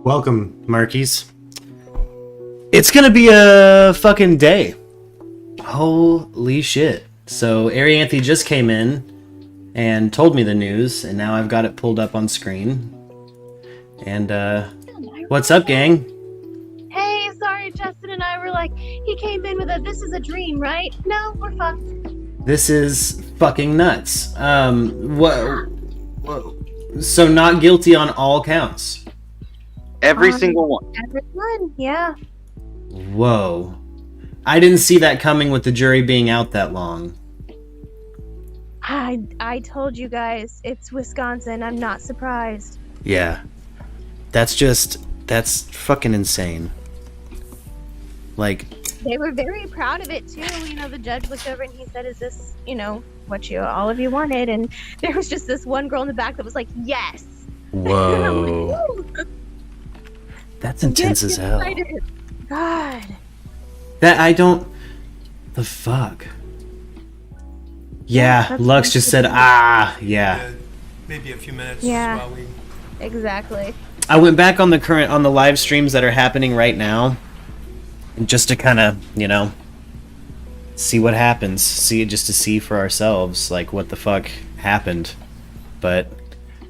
Welcome, Markies. It's gonna be a fucking day. Holy shit. So, Arianthe just came in and told me the news, and now I've got it pulled up on screen. And, what's up, gang? Hey, sorry, Justin and I were like, he came in with this is a dream, right? No, we're fucked. This is fucking nuts. So not guilty on all counts? Every single one. Everyone, yeah. Whoa. I didn't see that coming with the jury being out that long. I told you guys, it's Wisconsin. I'm not surprised. Yeah. That's fucking insane. Like, they were very proud of it too. You know, the judge looked over and he said, "Is this, what all of you wanted?" And there was just this one girl in the back that was like, "Yes." Whoa. That's intense as hell. God. The fuck? Yeah, Lux just said, yeah. Maybe a few minutes. Yeah. While we... Exactly. I went back on the live streams that are happening right now, just to kind of, see what happens. Just to see for ourselves, like, what the fuck happened. But,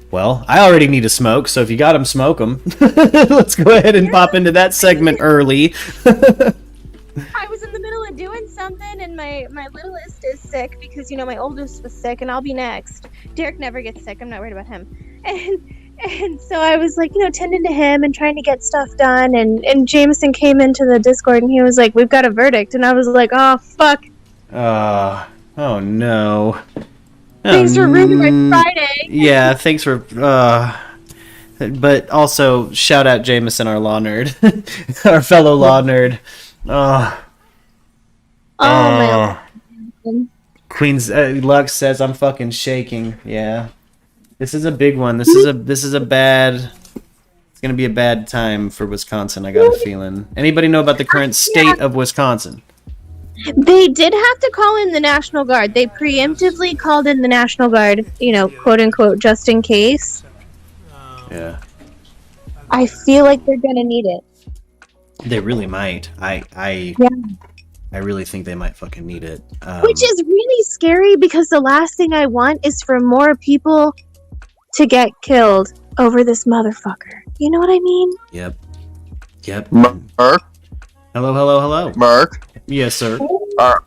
well, I already need to smoke, so if you got them, smoke them. Let's go ahead and pop into that segment early. I was in the middle of doing something, and my littlest is sick because, my oldest was sick, and I'll be next. Derek never gets sick. I'm not worried about him. And so I was like, tending to him and trying to get stuff done. And Jameson came into the Discord and he was like, "We've got a verdict." And I was like, "Oh, fuck." Oh no. Thanks for ruining my Friday. Yeah, thanks for, but also, shout out Jameson, our law nerd. Our fellow law nerd. My Queen's, Lux says I'm fucking shaking. Yeah. This is a big one. This is a bad... It's gonna be a bad time for Wisconsin, I got a feeling. Anybody know about the current state of Wisconsin? They did have to call in the National Guard. They preemptively called in the National Guard, quote unquote, just in case. Yeah. I feel like they're gonna need it. They really might. I really think they might fucking need it. Which is really scary because the last thing I want is for more people to get killed over this motherfucker. You know what I mean? Yep. Mark? Hello. Mark? Yes, sir. Are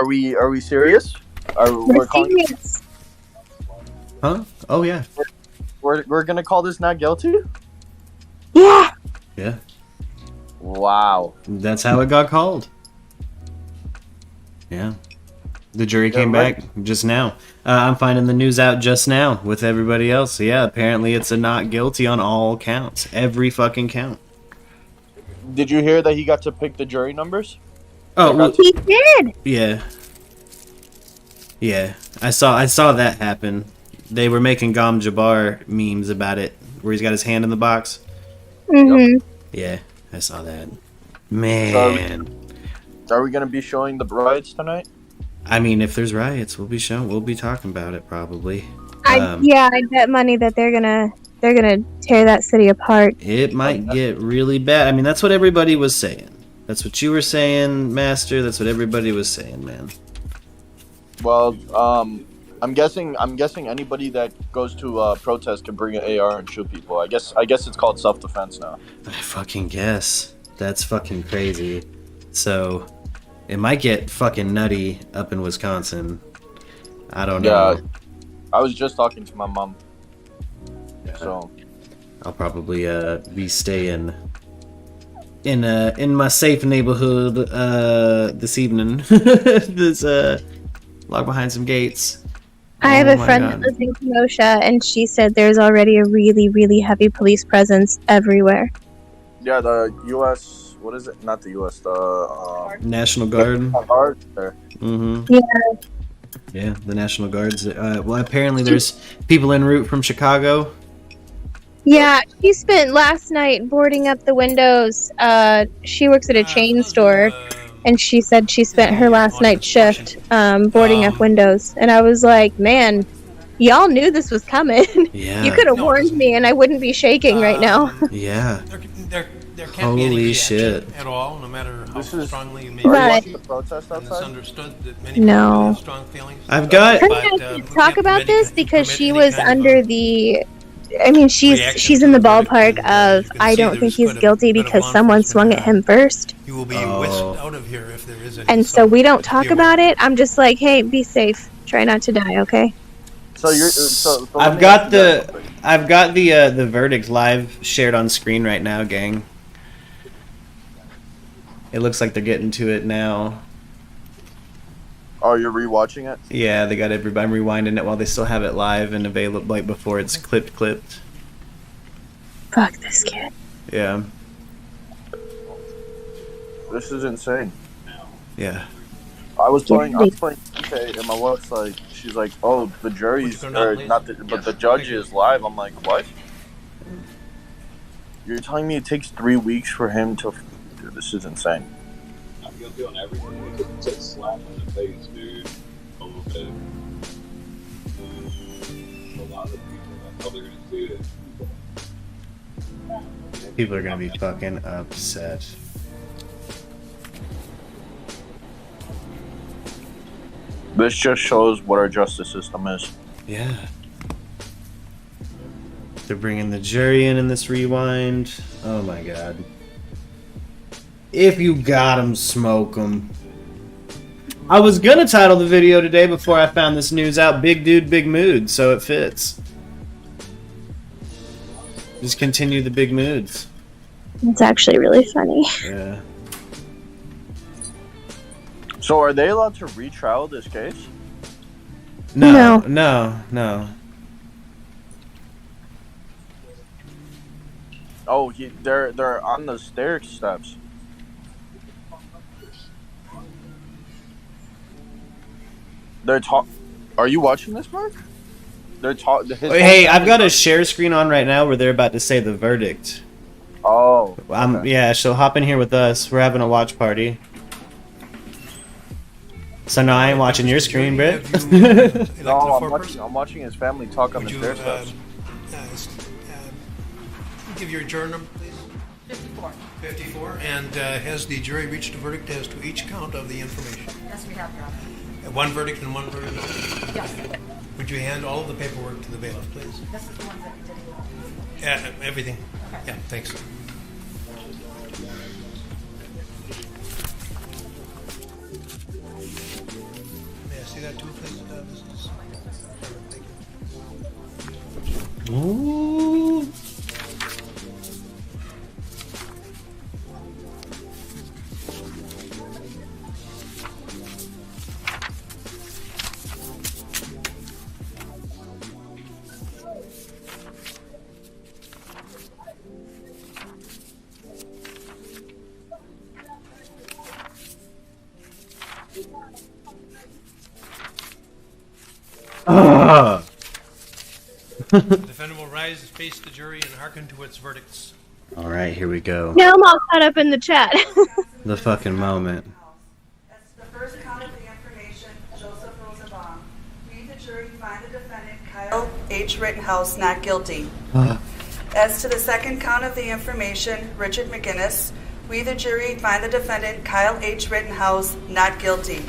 we serious? We're serious. Huh? Oh, yeah. We're gonna call this not guilty? Yeah. Yeah. Wow. That's how it got called. Yeah. The jury came back just now. I'm finding the news out just now with everybody else. So yeah, apparently it's a not guilty on all counts. Every fucking count. Did you hear that he got to pick the jury numbers? Oh, well, He did. yeah. Yeah. I saw that happen. They were making Gom Jabbar memes about it, where he's got his hand in the box. Mm-hmm. Yeah, I saw that. Man. Are we gonna be showing the riots tonight? I mean, if there's riots, we'll be talking about it probably. I bet money that they're gonna tear that city apart. It might get really bad. I mean, that's what everybody was saying. That's what you were saying, Master. That's what everybody was saying, man. Well, I'm guessing anybody that goes to a protest can bring an AR and shoot people. I guess it's called self-defense now. I fucking guess. That's fucking crazy. So, it might get fucking nutty up in Wisconsin. I don't know. Yeah, I was just talking to my mom. So, I'll probably be staying in my safe neighborhood this evening. This locked behind some gates. I have a friend that lives in Kenosha, and she said there's already a really, really heavy police presence everywhere. yeah, the U.S. What is it? Not the U.S. The National Guard. Guard there. Mm-hmm. Yeah. Yeah, the National Guards. Well, apparently there's people en route from Chicago. Yeah, she spent last night boarding up the windows. She works at a chain store, and she said she spent her last night shift boarding up windows. And I was like, man, y'all knew this was coming. Yeah. You could have warned me, and I wouldn't be shaking right now. Yeah. There can't be any Holy reaction shit. at all, no matter how strongly you may Are you Right. watching the protest and it's outside? understood that many No. people have strong feelings. I've got. Her But, and I we didn't talk can't about permit this any- because permit she any was kind of under the. I mean, reaction she's to in the the verdict, ballpark and, of you can I see don't there's think he's quite a guilty bit of because law someone enforcement swung at him first, You will be whisked out of here if there is any. and so we don't talk be aware. about it. I'm just like, hey, be safe. Try not to die, okay? So you're. So let I've me got ask you guys the. something. I've got the verdict live shared on screen right now, gang. It looks like they're getting to it now. Oh, you're rewatching it? Yeah, they got everybody. I'm rewinding it while they still have it live and available, like before it's clipped. Fuck this kid. Yeah, This is insane. yeah. I was playing GTA, and my wife's like, she's like, oh, the jury's, Would you go or now, not, please? but the judge is live. I'm like, what? You're telling me it takes 3 weeks for him to? Dude, this is insane. I'm guilty on everything. It's just a slap in the face, dude. A little bit. A lot of people, that's how they're gonna see it. People are gonna be fucking upset. This just shows what our justice system is. Yeah. They're bringing the jury in this rewind. Oh my god. If you got 'em, smoke 'em. I was gonna title the video today before I found this news out, Big Dude, Big Mood, so it fits. Just continue the big moods. It's actually really funny. Yeah. So are they allowed to retrial this case? No, No. no, no. Oh, they're on the stair steps. They're talk. Are you watching this, Mark? They're talk. Hey, I've got a share screen on right now where they're about to say the verdict. Oh. Okay. Yeah, so hop in here with us. We're having a watch party. So no, I ain't watching your screen, Britt. No, I'm watching his family talk on Would the you stair steps. give your juror number, please? 54. 54. And has the jury reached a verdict as to each count of the information? Yes, we have, Your Honor. One verdict and one verdict only. Yes. Would you hand all of the paperwork to the bailiff, please? This is the ones that we did. Everything. Okay. Yeah, thanks. May I see that too, please? This is... Thank you. Ooh. Ah. The defendant will rise, face the jury, and hearken to its verdicts. All right, here we go. Now I'm all caught up in the chat. The fucking moment. As to the first count of the information, Joseph Rosenbaum. We, the jury, find the defendant, Kyle H. Rittenhouse, not guilty. Ah. As to the second count of the information, Richard McGinnis. We, the jury, find the defendant, Kyle H. Rittenhouse, not guilty.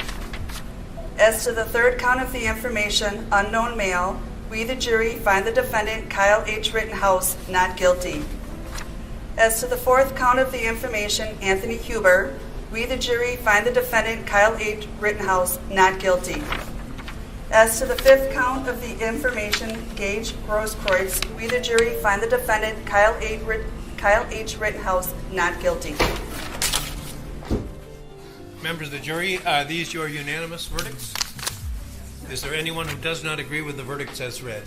As to the third count of the information, unknown male. We, the jury, find the defendant, Kyle H. Rittenhouse, not guilty. As to the fourth count of the information, Anthony Huber, we, the jury, find the defendant, Kyle H. Rittenhouse, not guilty. As to the fifth count of the information, Gage Grosskreutz, we, the jury, find the defendant, Kyle H. Rittenhouse, not guilty. Members of the jury, are these your unanimous verdicts? Is there anyone who does not agree with the verdicts as read?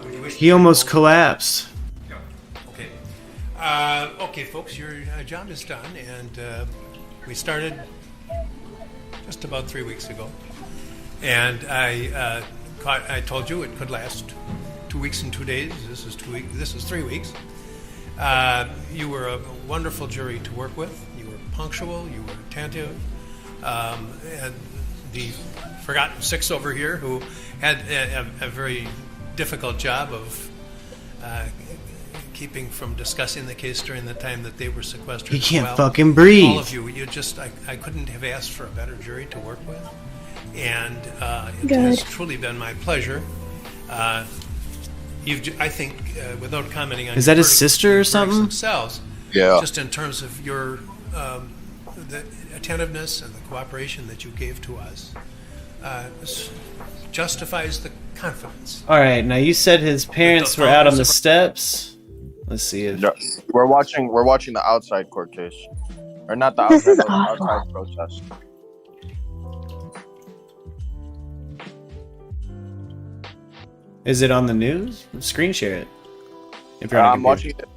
Would you wish to- He almost collapsed. Okay. Okay, folks, your job is done, and we started just about 3 weeks ago. And I told you it could last 2 weeks and 2 days. This is 2 weeks. This is 3 weeks. You were a wonderful jury to work with. You were punctual. You were attentive. And the forgotten six over here who had a very difficult job of keeping from discussing the case during the time that they were sequestered. He can't well. fucking breathe. All of you, I couldn't have asked for a better jury to work with. And it has truly been my pleasure. I think, without commenting on is that his verdicts, sister or something? Themselves, Yeah. just in terms of your the attentiveness and the cooperation that you gave to us, justifies the confidence. All right, now you said his parents were out on the steps. Let's see if Yeah. We're watching the outside court case, or not the This outside, is but the awful. outside protest. is it on the news? Screen share it. If you're on a I'm computer. watching it.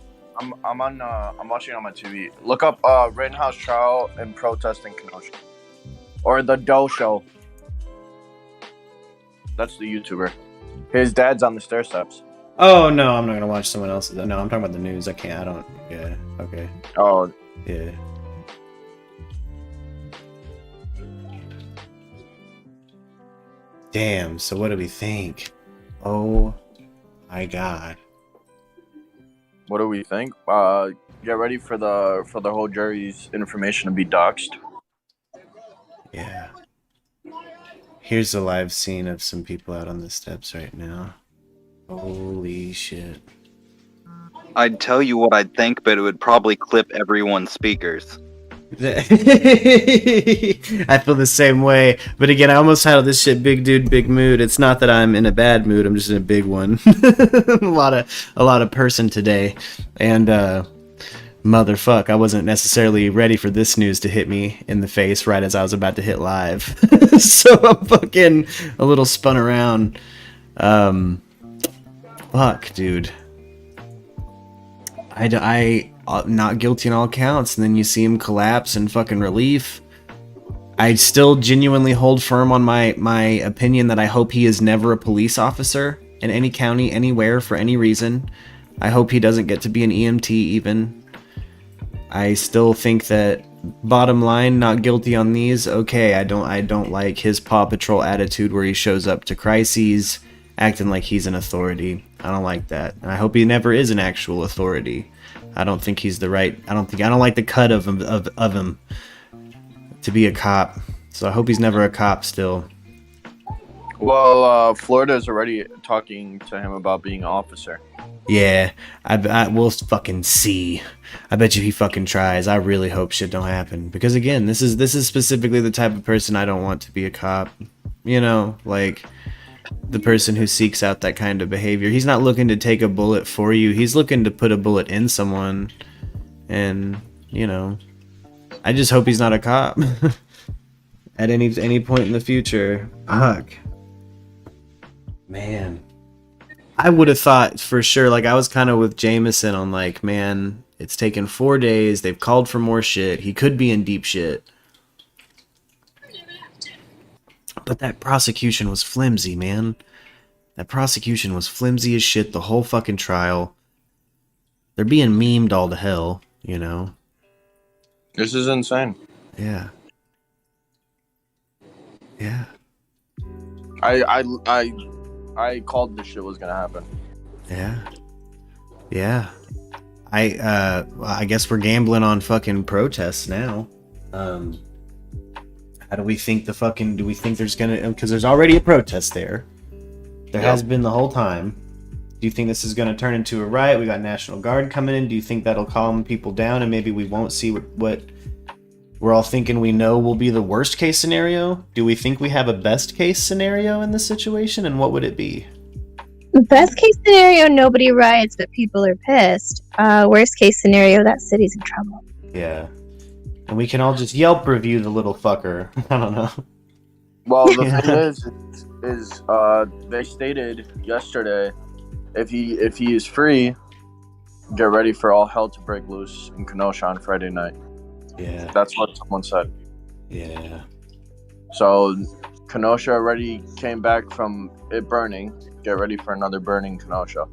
I'm watching it on my TV. Look up Rittenhouse trial and protest in Kenosha, or the Doe Show. That's the YouTuber. His dad's on the stair steps. Oh no, I'm not gonna watch someone else's. No, I'm talking about the news. I can't. I don't. Yeah. Okay. Oh, Yeah. Damn. So what do we think? Oh my god. what do we think? Get ready for the whole jury's information to be doxxed. Yeah. Here's a live scene of some people out on the steps right now. Holy shit. I'd tell you what I'd think, but it would probably clip everyone's speakers. I feel the same way, but again, I almost had this shit big dude, big mood. It's not that I'm in a bad mood, I'm just in a big one. a lot of person today, and motherfuck, I wasn't necessarily ready for this news to hit me in the face right as I was about to hit live. So I'm fucking a little spun around. Fuck, dude. I not guilty on all counts, and then you see him collapse in fucking relief. I still genuinely hold firm on my opinion that I hope he is never a police officer in any county, anywhere, for any reason. I hope he doesn't get to be an EMT even. I still think that, bottom line, not guilty on these. Okay, I don't like his Paw Patrol attitude where he shows up to crises acting like he's an authority. I don't like that. And I hope he never is an actual authority. I don't think he's the right. I don't like the cut of him to be a cop. So I hope he's never a cop still. Well, Florida is already talking to him about being an officer. Yeah, we'll fucking see. I bet you he fucking tries. I really hope shit don't happen, because again, this is specifically the type of person I don't want to be a cop. You know, like the person who seeks out that kind of behavior. He's not looking to take a bullet for you. He's looking to put a bullet in someone. And, you know, I just hope he's not a cop at any point in the future. Fuck. Man. I would have thought for sure, like I was kind of with Jameson on like, man, it's taken 4 days. They've called for more shit. He could be in deep shit. But that prosecution was flimsy, man. That prosecution was flimsy as shit the whole fucking trial. They're being memed all to hell, you know? This is insane. Yeah. Yeah. I called this shit was gonna happen. Yeah. Yeah. I guess we're gambling on fucking protests now. How do we think do we think there's gonna, because there's already a protest there. There has been the whole time. Do you think this is gonna turn into a riot? We got National Guard coming in. Do you think that'll calm people down and maybe we won't see what we're all thinking we know will be the worst case scenario? Do we think we have a best case scenario in this situation, and what would it be? Best case scenario, nobody riots, but people are pissed. Worst case scenario, that city's in trouble. Yeah. And we can all just Yelp review the little fucker. I don't know. Well, the thing is they stated yesterday, if he is free, get ready for all hell to break loose in Kenosha on Friday night. Yeah. That's what someone said. Yeah. So Kenosha already came back from it burning. Get ready for another burning in Kenosha.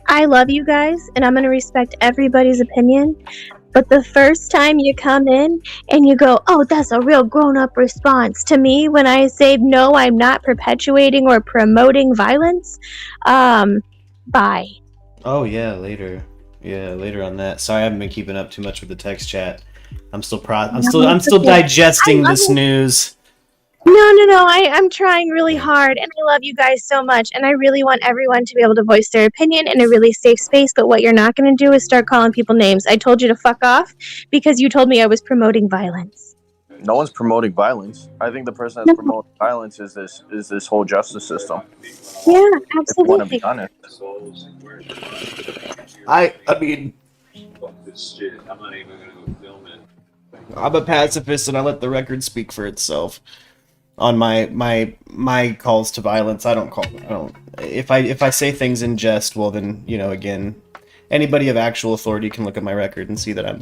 I love you guys, and I'm going to respect everybody's opinion. But the first time you come in and you go, oh, that's a real grown-up response to me when I say, no, I'm not perpetuating or promoting violence, bye. Oh yeah, later. Yeah, later on that. Sorry, I haven't been keeping up too much with the text chat. I'm still digesting this news. No. I'm trying really hard, and I love you guys so much, and I really want everyone to be able to voice their opinion in a really safe space, but what you're not going to do is start calling people names. I told you to fuck off because you told me I was promoting violence. No one's promoting violence. I think the person that's promoting violence is this whole justice system. Yeah, If you want to absolutely. be honest. I mean, Fuck this shit. I'm not even gonna go film it. I'm a pacifist, and I let the record speak for itself. On my calls to violence, I don't. If I say things in jest, well then, you know, again, anybody of actual authority can look at my record and see that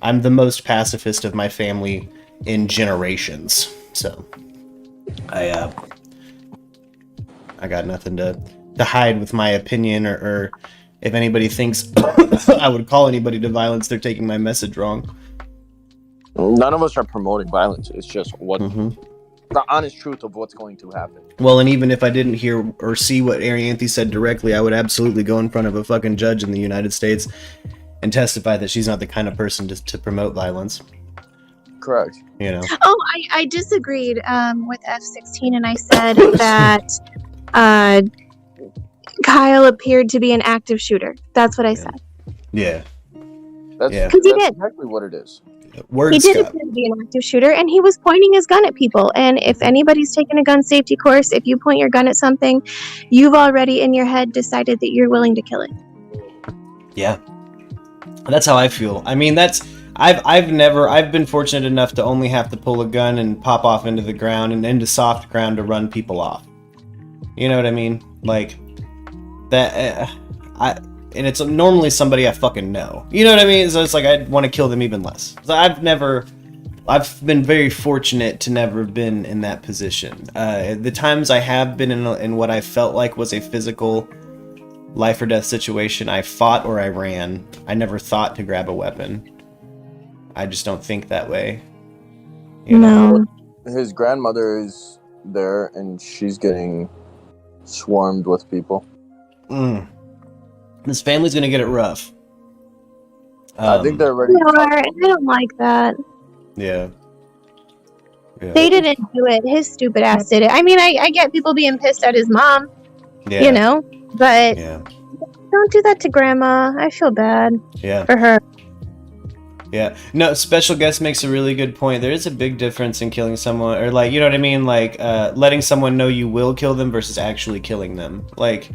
I'm the most pacifist of my family in generations. So I got nothing to hide with my opinion, or if anybody thinks I would call anybody to violence, they're taking my message wrong. None of us are promoting violence. It's just what the honest truth of what's going to happen. Well, and even if I didn't hear or see what Arianthe said directly, I would absolutely go in front of a fucking judge in the United States and testify that she's not the kind of person to promote violence. Correct. You know. Oh, I disagreed with F-16, and I said that Kyle appeared to be an active shooter. That's what I said. Yeah. That's he did. exactly what it is. Words He did appear to be an active shooter, and he was pointing his gun at people. And if anybody's taken a gun safety course, if you point your gun at something, you've already in your head decided that you're willing to kill it. Yeah. That's how I feel. I mean, I've been fortunate enough to only have to pull a gun and pop off into the ground and into soft ground to run people off. You know what I mean? Like that. And it's normally somebody I fucking know. You know what I mean? So it's like I'd want to kill them even less. So I've been very fortunate to never been in that position. The times I have been in what I felt like was a physical life or death situation, I fought or I ran. I never thought to grab a weapon. I just don't think that way. You know? His grandmother is there, and she's getting swarmed with people. This family's gonna get it rough. I think they're ready. I don't like that. Yeah. They didn't do it. His stupid ass did it. I mean, I get people being pissed at his mom, Yeah. you know, but don't do that to grandma. I feel bad for her. Yeah. No, special guest makes a really good point. There is a big difference in killing someone, or like, you know what I mean? Like, letting someone know you will kill them versus actually killing them. Like,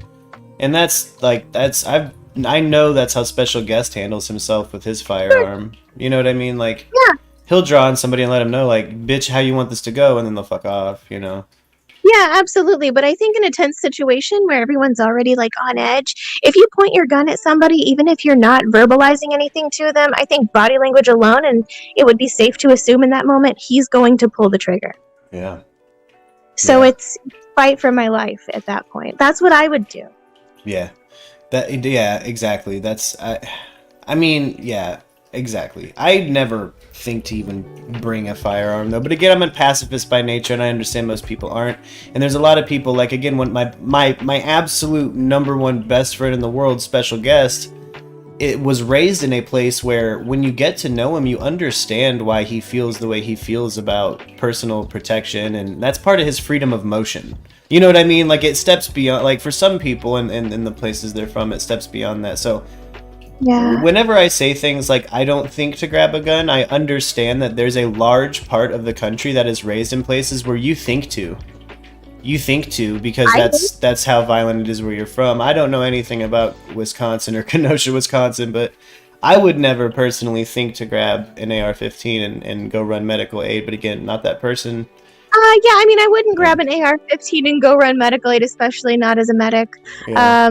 and I know that's how special guest handles himself with his firearm. You know what I mean? Like, he'll draw on somebody and let them know, like, bitch, how you want this to go, and then they'll fuck off, you know? Yeah, absolutely. But I think in a tense situation where everyone's already like on edge, if you point your gun at somebody, even if you're not verbalizing anything to them, I think body language alone, and it would be safe to assume in that moment, he's going to pull the trigger. Yeah. So it's fight for my life at that point. That's what I would do. Yeah. Yeah, exactly. I mean, yeah, exactly. I never think to even bring a firearm though. But again, I'm a pacifist by nature, and I understand most people aren't. And there's a lot of people, like, again, when my absolute number one best friend in the world, special guest, it was raised in a place where when you get to know him, you understand why he feels the way he feels about personal protection, and that's part of his freedom of motion. You know what I mean? Like, it steps beyond, like, for some people and in the places they're from, it steps beyond that. So whenever I say things like I don't think to grab a gun, I understand that there's a large part of the country that is raised in places where you think to. You think to, because that's how violent it is where you're from. I don't know anything about Wisconsin or Kenosha, Wisconsin, but I would never personally think to grab an AR-15 and go run medical aid. But again, not that person. Yeah, I mean, I wouldn't grab an AR-15 and go run medical aid, especially not as a medic. Yeah.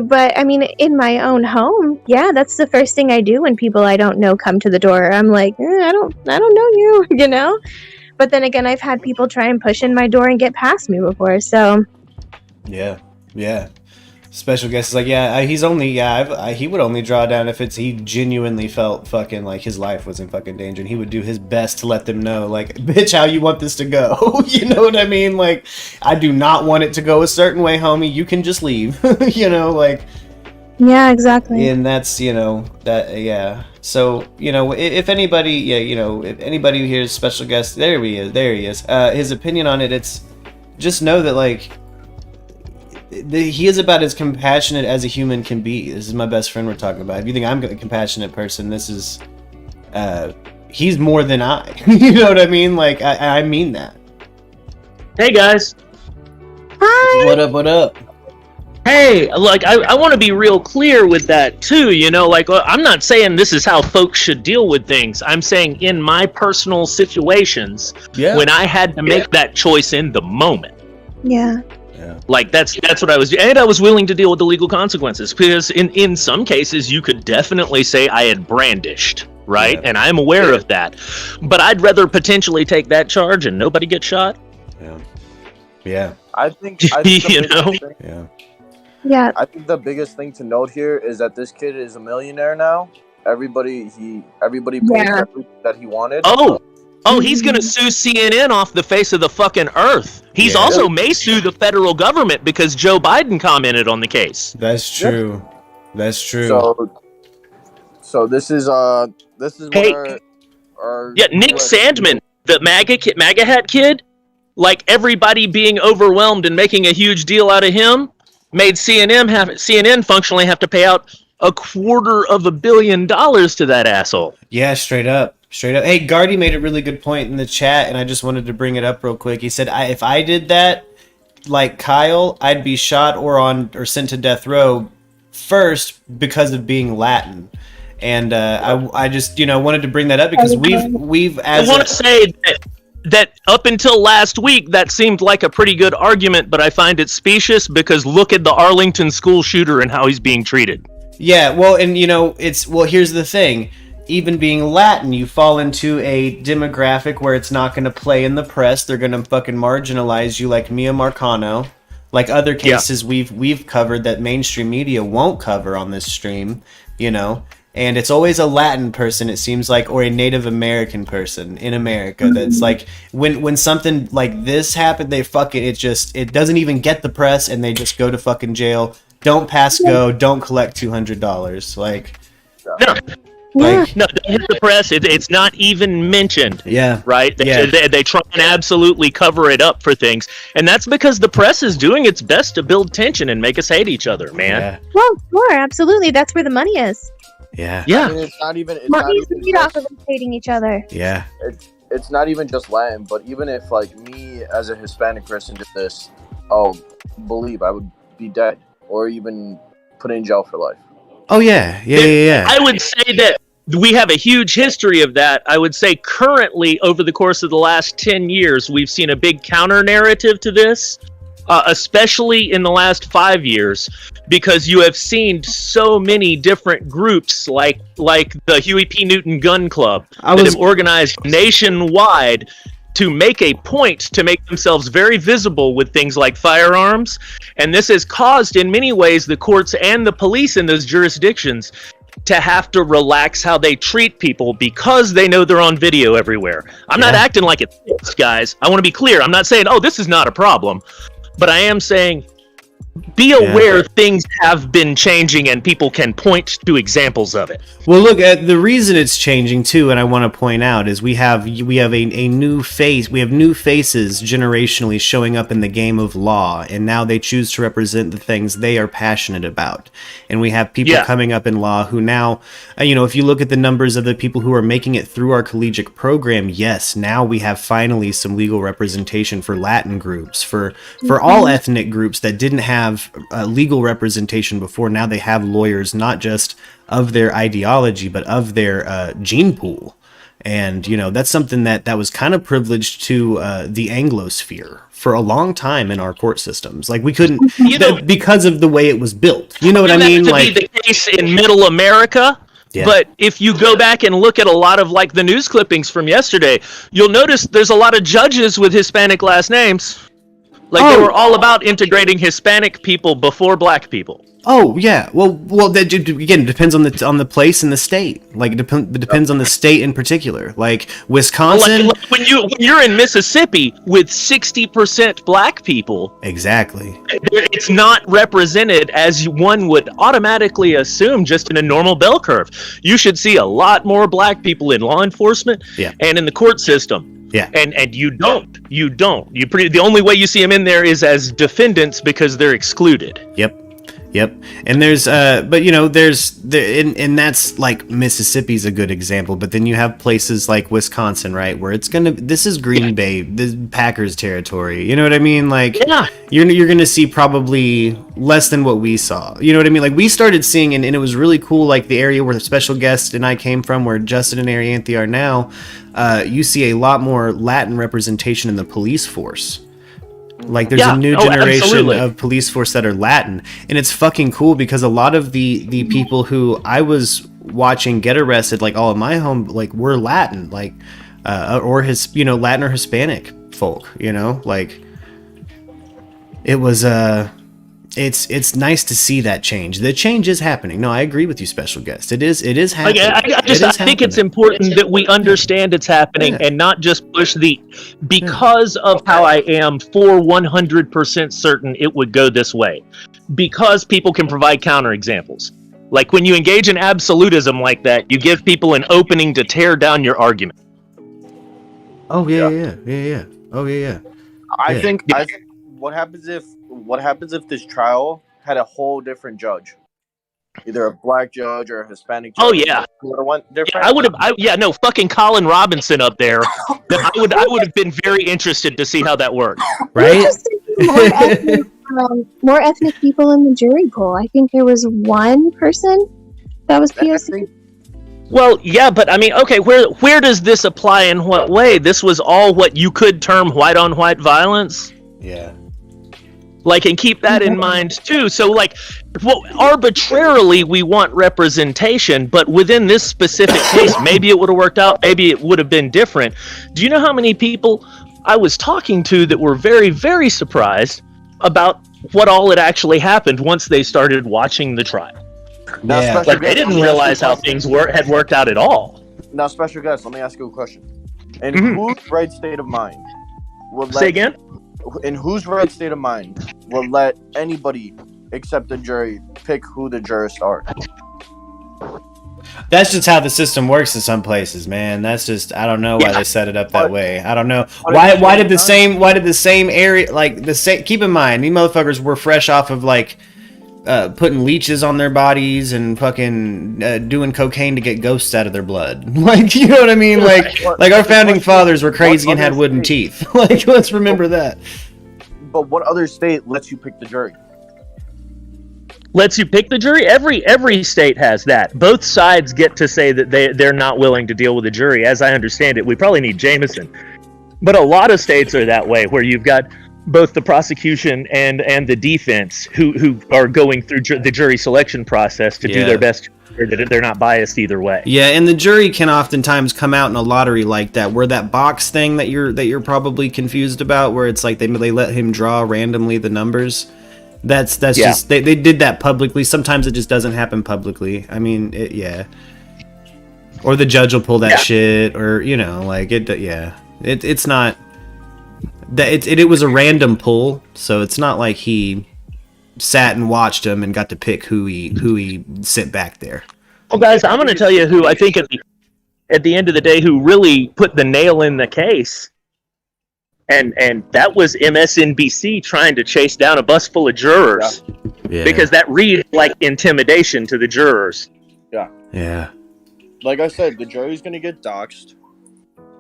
But I mean, in my own home, yeah, that's the first thing I do when people I don't know come to the door. I'm like, I don't know you, you know. But then again, I've had people try and push in my door and get past me before. So Yeah, yeah. Special guest is like, yeah, he's only, he would only draw down if he genuinely felt fucking like his life was in fucking danger, and he would do his best to let them know, like, bitch, how you want this to go? You know what I mean? Like, I do not want it to go a certain way, homie. You can just leave. You know, like. yeah, exactly. And that's, you know, that, yeah. So, you know, if anybody, yeah, you know, if anybody who hears special guest, there he is. His opinion on it, it's just know that, like, he is about as compassionate as a human can be. This is my best friend we're talking about. If you think I'm a compassionate person, this is, he's more than I. You know what I mean? Like, I mean that. Hey guys. Hi. What up? Hey, like, I want to be real clear with that too, you know, like, I'm not saying this is how folks should deal with things. I'm saying in my personal situations, when I had to make that choice in the moment. Yeah. Like, that's what I was doing, and I was willing to deal with the legal consequences, because in some cases you could definitely say I had brandished, right? And I'm aware of that, but I'd rather potentially take that charge and nobody get shot. Yeah. I think the biggest thing, Yeah. I think the biggest thing to note here is that this kid is a millionaire now. Everybody paid for everything that he wanted. Oh, he's gonna sue CNN off the face of the fucking earth. He's also may sue the federal government because Joe Biden commented on the case. That's true. That's true. So this is Hey, what our Nick US Sandman, the MAGA hat kid, like, everybody being overwhelmed and making a huge deal out of him, made CNN functionally have to pay out $250 million to that asshole. Yeah, straight up. Hey, Gardy made a really good point in the chat, and I just wanted to bring it up real quick. He said, if I did that, like Kyle, I'd be shot or sent to death row first because of being Latin. And I just, you know, wanted to bring that up because we've I want to say that up until last week, that seemed like a pretty good argument, but I find it specious because look at the Arlington school shooter and how he's being treated. Yeah, well, and you know, here's the thing. Even being Latin, you fall into a demographic where it's not going to play in the press. They're going to fucking marginalize you like Mia Marcano, like other cases we've covered that mainstream media won't cover on this stream, you know. And it's always a Latin person, it seems like, or a Native American person in America that's like, when something like this happened, they fucking, it doesn't even get the press, and they just go to fucking jail. Don't pass go, don't collect $200. Like, no. Like, no, don't hit the press. It's not even mentioned. Yeah. Right? They try and absolutely cover it up for things. And that's because the press is doing its best to build tension and make us hate each other, man. Yeah. Well, sure, absolutely. That's where the money is. Yeah. I mean, it's not even off of us hating each other. Yeah. It's not even just Latin, but even if, like, me as a Hispanic person did this, believe I would be dead or even put in jail for life. Oh, yeah. Yeah. I would say that we have a huge history of that. I would say currently, over the course of the last 10 years, we've seen a big counter-narrative to this, especially in the last 5 years, because you have seen so many different groups like the Huey P. Newton Gun Club that have organized nationwide to make a point to make themselves very visible with things like firearms. And this has caused, in many ways, the courts and the police in those jurisdictions to have to relax how they treat people because they know they're on video everywhere. I'm not acting like it's guys. I want to be clear. I'm not saying, this is not a problem. But I am saying, be aware things have been changing and people can point to examples of it. Well, look, the reason it's changing too, and I want to point out, is we have a new face. We have new faces generationally showing up in the game of law, and now they choose to represent the things they are passionate about. And we have people coming up in law who now, if you look at the numbers of the people who are making it through our collegiate program, yes, now we have finally some legal representation for Latin groups, for all ethnic groups that didn't have legal representation before. Now they have lawyers, not just of their ideology, but of their gene pool. And, you know, that's something that was kind of privileged to the Anglosphere for a long time in our court systems. Like, we couldn't, because of the way it was built. You know what I mean? To like, be the case in Middle America. Yeah. But if you go back and look at a lot of like the news clippings from yesterday, you'll notice there's a lot of judges with Hispanic last names. Like they were all about integrating Hispanic people before black people. Oh yeah, well, that again depends on the place and the state. Like it depends on the state in particular. Like Wisconsin, like when you're in Mississippi with 60% black people, exactly, it's not represented as one would automatically assume just in a normal bell curve. You should see a lot more black people in law enforcement and in the court system. Yeah, and you don't. The only way you see them in there is as defendants because they're excluded. Yep. And there's but you know, and that's like Mississippi's a good example, but then you have places like Wisconsin, right, where this is Green Bay, this Packers territory. You know what I mean? Like you're gonna see probably less than what we saw. You know what I mean? Like we started seeing, and it was really cool, like the area where the special guest and I came from, where Justin and Arianthi are now, you see a lot more Latin representation in the police force. Like there's a new generation of police force that are Latin, and it's fucking cool because a lot of the people who I was watching get arrested, like all of my home, like were Latin, like or Latin or Hispanic folk, you know, like it was it's nice to see that change. The change is happening. No, I agree with you, special guest. It is happening. I think it's important that we understand it's happening and not just push because of how I am for 100% certain it would go this way. Because people can provide counterexamples. Like when you engage in absolutism like that, you give people an opening to tear down your argument. Oh yeah. Oh yeah. I think what happens if this trial had a whole different judge, either a black judge or a Hispanic judge? Oh yeah, I would have. Fucking Colin Robinson up there. I would have been very interested to see how that worked. Right? More ethnic people in the jury pool. I think there was one person that was POC. Well, yeah, but I mean, okay, where does this apply in what way? This was all what you could term white-on-white violence. Yeah. Like, and keep that in mind too. So, like, arbitrarily we want representation, but within this specific case, maybe it would have worked out, maybe it would have been different. Do you know how many people I was talking to that were very, very surprised about what all had actually happened once they started watching the trial? Now, like they didn't realize how things had worked out at all. Now, special guest, let me ask you a question. In whose right state of mind would say again? In whose right state of mind will let anybody except the jury pick who the jurists are? That's just how the system works in some places, man. That's just, I don't know why they set it up that way. I don't know why did the same area, like the same. Keep in mind, these motherfuckers were fresh off of like putting leeches on their bodies and fucking doing cocaine to get ghosts out of their blood. Like, you know what I mean? Like our founding fathers were crazy and had wooden teeth. Like, let's remember that. But what other state lets you pick the jury? Lets you pick the jury? Every state has that. Both sides get to say that they're not willing to deal with the jury. As I understand it, we probably need Jameson. But a lot of states are that way, where you've got both the prosecution and the defense who are going through the jury selection process to do their best to ensure that they're not biased either way. Yeah, and the jury can oftentimes come out in a lottery like that, where that box thing that you're probably confused about, where it's like they let him draw randomly the numbers. That's just they did that publicly. Sometimes it just doesn't happen publicly. I mean, or the judge will pull that shit, or like it. Yeah, it's not. It was a random pull, so it's not like he sat and watched him and got to pick who he sent back there. Well, guys, I'm going to tell you who I think at the end of the day who really put the nail in the case, and that was MSNBC trying to chase down a bus full of jurors, because that reads like intimidation to the jurors. Yeah. Like I said, the jury's going to get doxxed.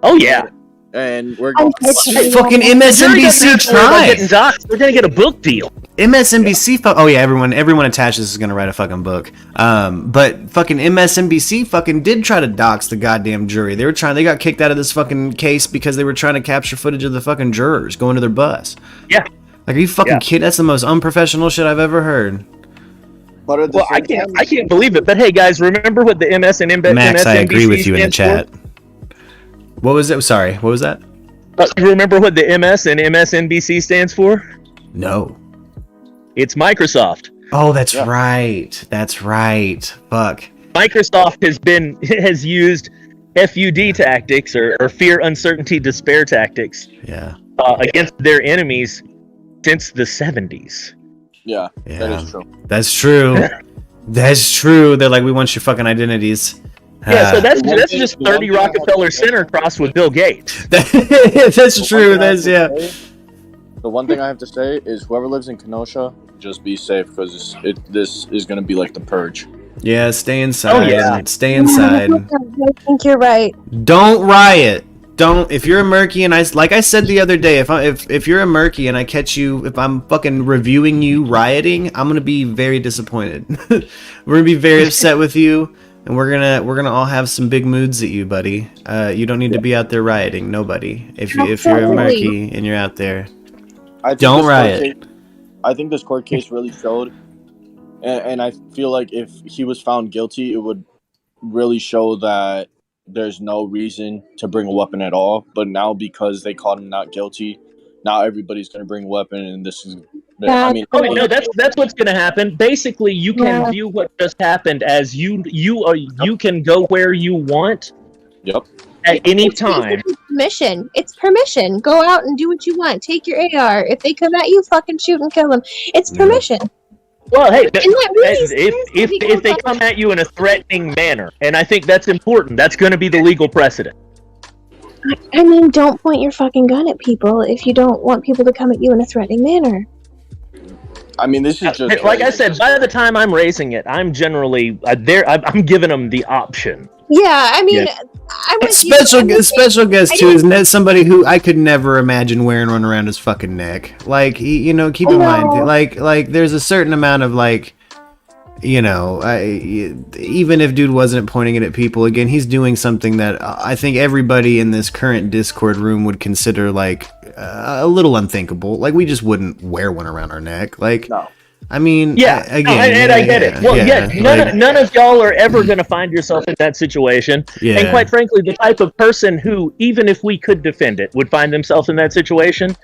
Oh yeah. And we're going fucking MSNBC tried. They're going to get a book deal. MSNBC. Oh yeah, everyone attached to this is gonna write a fucking book. But fucking MSNBC fucking did try to dox the goddamn jury. They got kicked out of this fucking case because they were trying to capture footage of the fucking jurors going to their bus. Yeah. Like, are you fucking kidding? That's the most unprofessional shit I've ever heard. But I can't believe it. But hey, guys, remember what the MS and MSNBC Max, I agree with you in the stands chat. What was it? Sorry, what was that? You remember what the MS and MSNBC stands for? No. It's Microsoft. Oh, that's right. That's right. Fuck. Microsoft has used FUD tactics or fear, uncertainty, despair tactics. Yeah. Against their enemies since the 70s. Yeah, that is true. That's true. That's true. They're like, we want your fucking identities. Yeah, so that's just 30 Rockefeller Center crossed with Bill Gates. That's true. That's The one thing I have to say is, whoever lives in Kenosha, just be safe, because this is going to be like the purge. Yeah, stay inside. Oh, yeah. Stay inside. I think you're right. Don't riot. Don't. If you're a murky and like I said the other day, if you're a murky and I catch you, if I'm fucking reviewing you rioting, I'm gonna be very disappointed. We're gonna be very upset with you, and we're gonna all have some big moods at you, buddy. You don't need to be out there rioting. Nobody. If you're a murky and you're out there, don't riot. I think this court case really showed, and I feel like if he was found guilty, it would really show that there's no reason to bring a weapon at all. But now, because they caught him not guilty, now everybody's going to bring a weapon, and this is... that's what's going to happen. Basically, you can view what just happened as you can go where you want. Yep. At any time. Permission. It's permission. Go out and do what you want. Take your AR. If they come at you, fucking shoot and kill them. It's permission. Well, hey, if they come at you in a threatening manner, and I think that's important, that's going to be the legal precedent. I mean, don't point your fucking gun at people if you don't want people to come at you in a threatening manner. I mean, this is just... Like I said, by the time I'm raising it, I'm generally... I'm giving them the option. Yeah, I mean... Special guest too is somebody who I could never imagine wearing one around his fucking neck. Like, keep in mind, like there's a certain amount of like, even if dude wasn't pointing it at people, again, he's doing something that I think everybody in this current Discord room would consider like a little unthinkable. Like, we just wouldn't wear one around our neck. Like, no. I mean, I get it. Well, none of y'all are ever going to find yourself in that situation. Yeah. And quite frankly, the type of person who, even if we could defend it, would find themselves in that situation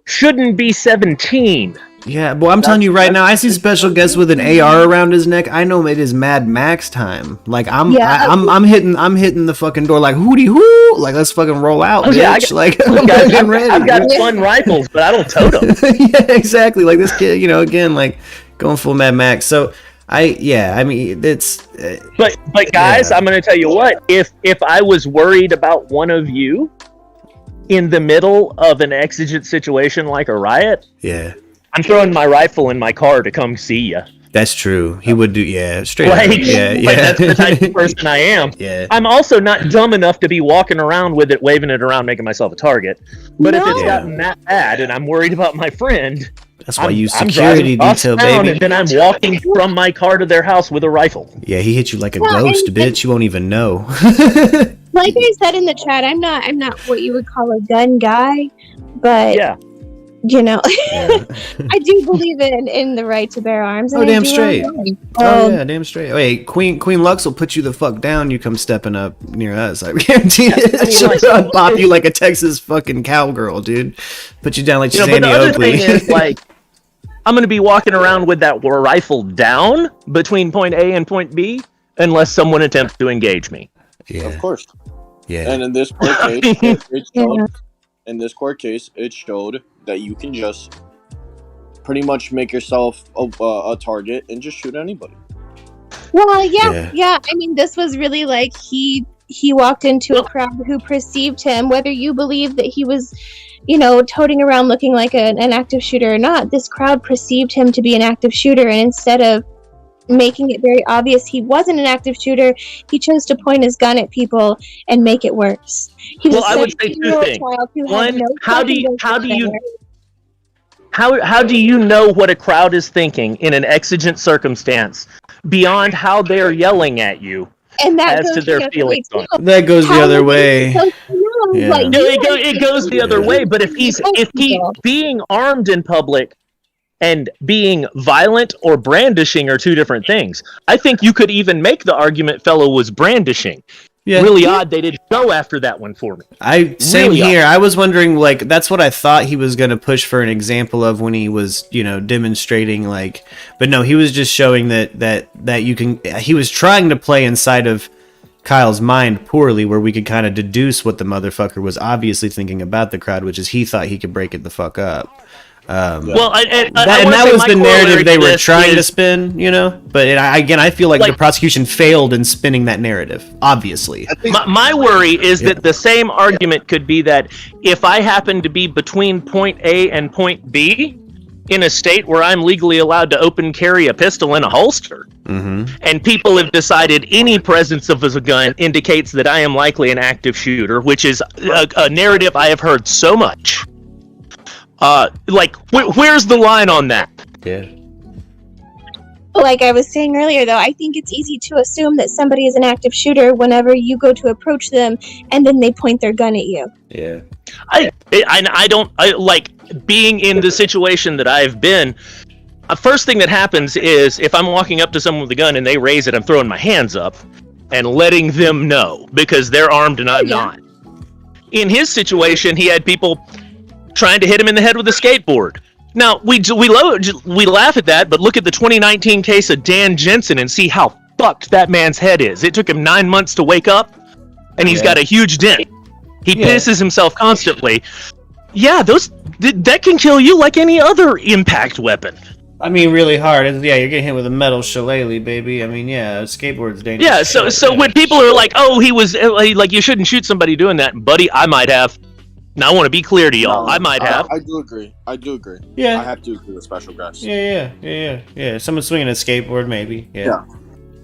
shouldn't be 17. Yeah, well, I'm telling you right now, I see special guests with an AR around his neck. I know it is Mad Max time. Like, I'm hitting the fucking door like hootie hoo, like let's fucking roll out, bitch. I'm ready. I've got fun rifles, but I don't tote them. Yeah, exactly. Like this kid, again, like going full Mad Max. So I mean, it's. But guys, I'm gonna tell you what. If I was worried about one of you in the middle of an exigent situation like a riot, I'm throwing my rifle in my car to come see you. That's true. He would do, straight up. That's the type of person I am. Yeah. I'm also not dumb enough to be walking around with it, waving it around, making myself a target. But if it's gotten that bad and I'm worried about my friend, that's why you security detail, baby. And then I'm walking from my car to their house with a rifle. Yeah, he hit you like a ghost, bitch. You won't even know. Like I said in the chat, I'm not what you would call a gun guy, but I do believe in the right to bear arms. Oh, damn straight. Damn straight. Wait, Queen Lux will put you the fuck down. You come stepping up near us. I guarantee it. She'll pop you like a Texas fucking cowgirl, dude. Put you down like she's Annie Oakley. Thing is, like, I'm gonna be walking around with that rifle down between point A and point B unless someone attempts to engage me. Yeah. Of course. Yeah. And in this court case, it showed that you can just pretty much make yourself a target and just shoot anybody. Well, yeah. I mean, this was really like he walked into a crowd who perceived him, whether you believe that he was, toting around looking like an active shooter or not. This crowd perceived him to be an active shooter, and instead of making it very obvious he wasn't an active shooter, he chose to point his gun at people and make it worse. I would say two things. One, how do you How do you know what a crowd is thinking in an exigent circumstance beyond how they're yelling at you And that as to goes their the other feelings way, on too. it? That goes the How other are they way. supposed to know Yeah. what No, you it goes the other way. But if he being armed in public and being violent or brandishing are two different things. I think you could even make the argument fellow was brandishing. Yeah. Really odd they didn't go after that one for me. Same Really here. I was wondering, like, that's what I thought he was going to push for an example of when he was, demonstrating, like, but no, he was just showing that you can, he was trying to play inside of Kyle's mind poorly, where we could kind of deduce what the motherfucker was obviously thinking about the crowd, which is he thought he could break it the fuck up. Well, that was the narrative they were trying to spin, But I feel like the prosecution failed in spinning that narrative. Obviously, my worry is that the same argument could be that if I happen to be between point A and point B in a state where I'm legally allowed to open carry a pistol in a holster, and people have decided any presence of a gun indicates that I am likely an active shooter, which is a narrative I have heard so much. Where's the line on that? Yeah. Like I was saying earlier, though, I think it's easy to assume that somebody is an active shooter whenever you go to approach them and then they point their gun at you. Yeah. I like being in the situation that I've been. First thing that happens is if I'm walking up to someone with a gun and they raise it, I'm throwing my hands up and letting them know because they're armed and I'm not. In his situation, he had people trying to hit him in the head with a skateboard. Now, we laugh at that, but look at the 2019 case of Dan Jensen and see how fucked that man's head is. It took him 9 months to wake up, and he's got a huge dent. He pisses himself constantly. Yeah, that can kill you like any other impact weapon. I mean, really hard. Yeah, you're getting hit with a metal shillelagh, baby. I mean, yeah, skateboard's dangerous. Yeah, so when people are like, oh, he was, like, you shouldn't shoot somebody doing that, buddy, I might have. Now, I want to be clear to y'all. I might have. I do agree. Yeah. I have to agree with special guests. Yeah. Someone swinging a skateboard, maybe. Yeah.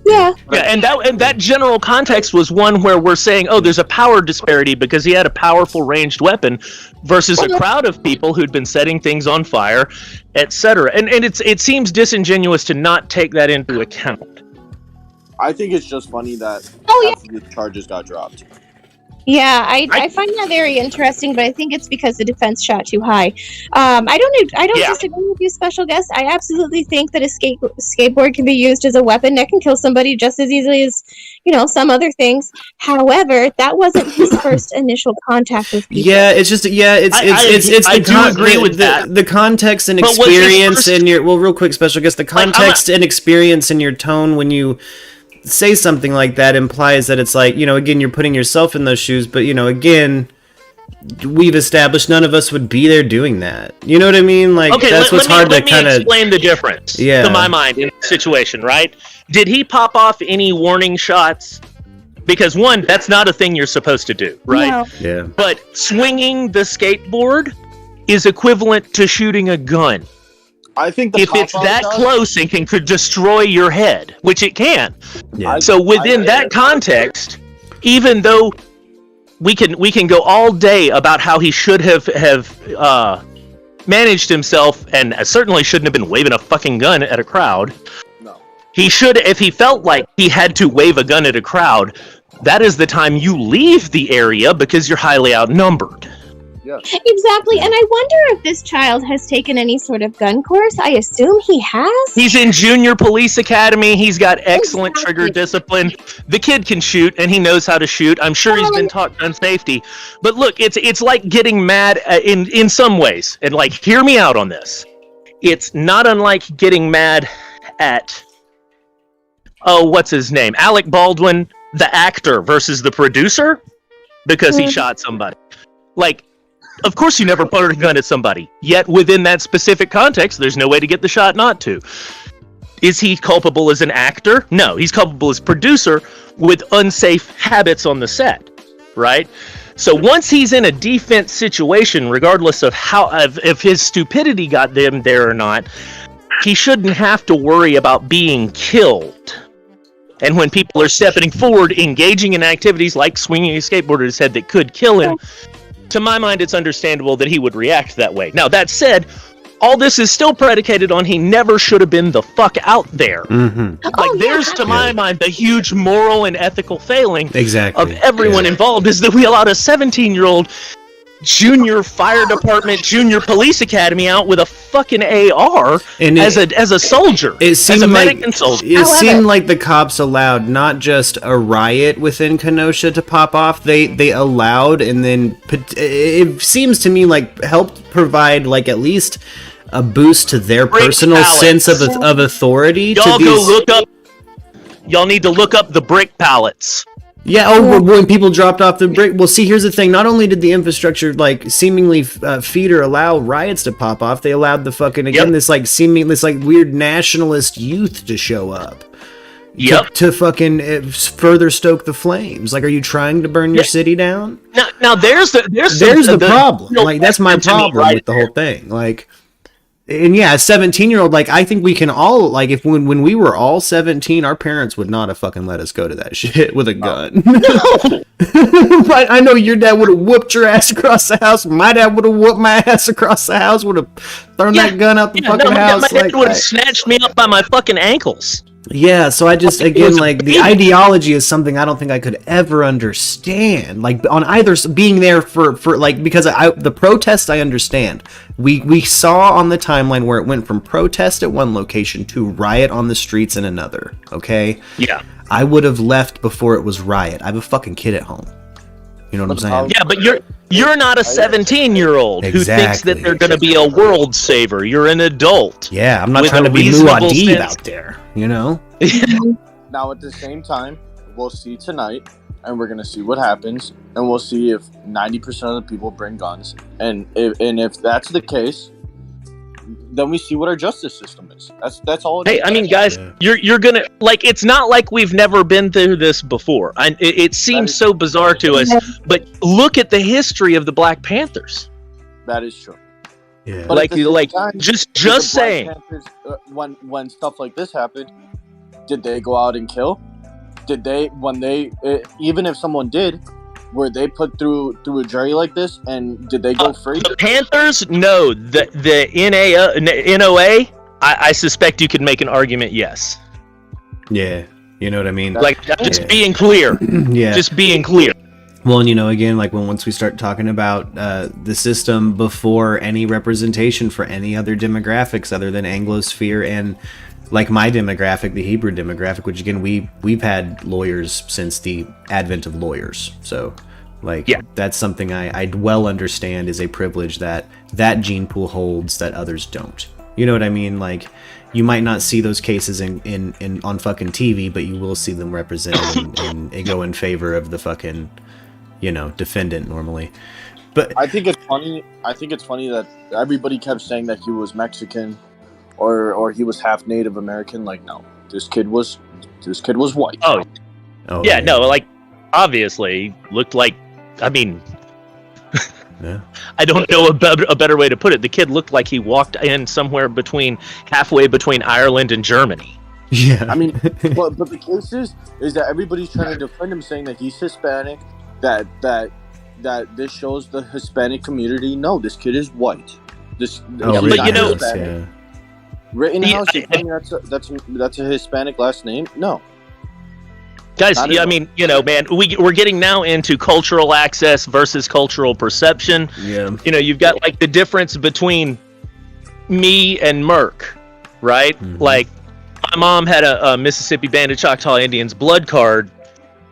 Yeah, and that general context was one where we're saying, oh, there's a power disparity because he had a powerful ranged weapon versus a crowd of people who'd been setting things on fire, etc. And it seems disingenuous to not take that into account. I think it's just funny that the charges got dropped. Yeah, I find that very interesting, but I think it's because the defense shot too high. I don't disagree with you, special guest. I absolutely think that a skateboard can be used as a weapon that can kill somebody just as easily as, some other things. However, that wasn't his first initial contact with people. Yeah, it's just I do agree with that. The context and experience in your real quick, special guest. The context and experience in your tone when you say something like that implies that it's like, again, you're putting yourself in those shoes, but again, we've established none of us would be there doing that. You know what I mean? Like, okay, that's what's hard to kind of... Let me explain the difference, to my mind, in the situation, right? Did he pop off any warning shots? Because, one, that's not a thing you're supposed to do, right? No. Yeah. But swinging the skateboard is equivalent to shooting a gun. I think if it's that close and could destroy your head, which it can. Yeah. So within that context, even though we can go all day about how he should have managed himself, and certainly shouldn't have been waving a fucking gun at a crowd. No. He should, if he felt like he had to wave a gun at a crowd, that is the time you leave the area because you're highly outnumbered. Yeah. Exactly, and I wonder if this child has taken any sort of gun course. I assume he has. He's in junior police academy. He's got excellent trigger discipline. The kid can shoot, and he knows how to shoot. I'm sure he's been taught gun safety. But look, it's like getting mad in some ways. And like, hear me out on this. It's not unlike getting mad at, what's his name? Alec Baldwin, the actor, versus the producer because he shot somebody. Like, of course you never put a gun at somebody, yet within that specific context, there's no way to get the shot not to. Is he culpable as an actor? No, he's culpable as producer with unsafe habits on the set, right? So once he's in a defense situation, regardless of if his stupidity got them there or not, he shouldn't have to worry about being killed. And when people are stepping forward, engaging in activities like swinging a skateboard at his head that could kill him, to my mind, it's understandable that he would react that way. Now, that said, all this is still predicated on he never should have been the fuck out there. Mm-hmm. There's, to my mind, the huge moral and ethical failing Exactly. of everyone involved is that we allowed a 17-year-old junior fire department, junior police academy out with a fucking AR And as a soldier. It seemed as a like American soldier. it seemed like the cops allowed not just a riot within Kenosha to pop off. They allowed, and then it seems to me like helped provide like at least a boost to their Brick personal pallets. sense of authority. Y'all to go these... look up. Y'all need to look up the brick pallets. Yeah, when people dropped off the brick. Well, see, here's the thing. Not only did the infrastructure, like, seemingly feed or allow riots to pop off, they allowed the fucking, again, this weird nationalist youth to show up. Yep. To fucking further stoke the flames. Like, are you trying to burn your city down? Now there's the problem. Like, that's my to me problem right with the whole thing. Like... And yeah, a 17-year-old, like, I think we can all, like, if when we were all 17, our parents would not have fucking let us go to that shit with a gun. No. But I know your dad would have whooped your ass across the house. My dad would have whooped my ass across the house, would have thrown that gun out the fucking house. My dad would have snatched me up by my fucking ankles. Yeah, so I just, again, like, the ideology is something I don't think I could ever understand. Like, on either, being there for like, because the protest I understand. We saw on the timeline where it went from protest at one location to riot on the streets in another, okay? Yeah. I would have left before it was riot. I have a fucking kid at home. You know what I'm saying? Yeah, but you're not a 17-year-old who thinks that they're going to be a world saver. You're an adult. Yeah, I'm not trying to be Muad'Dib out there, you know? Now, at the same time, we'll see tonight, and we're going to see what happens, and we'll see if 90% of the people bring guns. And if that's the case, then we see what our justice system is. That's all it is. Hey, I mean, guys, you're gonna, like, it's not like we've never been through this before. It seems so bizarre to us, but look at the history of the Black Panthers. That is true. Yeah. But just saying. Panthers, when stuff like this happened, did they go out and kill? Did they, even if someone did, were they put through a jury like this, and did they go free? The Panthers, no. The NOA, I suspect you could make an argument, yes. Yeah, you know what I mean? Like, just being clear. Yeah. Just being clear. Well, and, you know, again, like, once we start talking about the system before any representation for any other demographics other than Anglosphere and, like, my demographic, the Hebrew demographic, which, again, we've had lawyers since the advent of lawyers. So, like, that's something I well understand is a privilege that gene pool holds that others don't. You know what I mean? Like, you might not see those cases in on fucking TV, but you will see them represented and go in favor of the fucking, you know, defendant normally. But I think it's funny that everybody kept saying that he was Mexican or he was half Native American. Like, no, this kid was white. Oh yeah, no, like, obviously looked like, I mean, yeah. I don't know a better way to put it. The kid looked like he walked in somewhere halfway between Ireland and Germany. Yeah. I mean, but the case is that everybody's trying to defend him, saying that he's Hispanic, that this shows the Hispanic community. No, this kid is white. But you know, Rittenhouse, you tell me that's a Hispanic last name? No. Guys, I mean, you know, man, we're getting now into cultural access versus cultural perception. Yeah. You know, you've got, like, the difference between me and Merck, right? Mm-hmm. Like, my mom had a Mississippi Band of Choctaw Indians blood card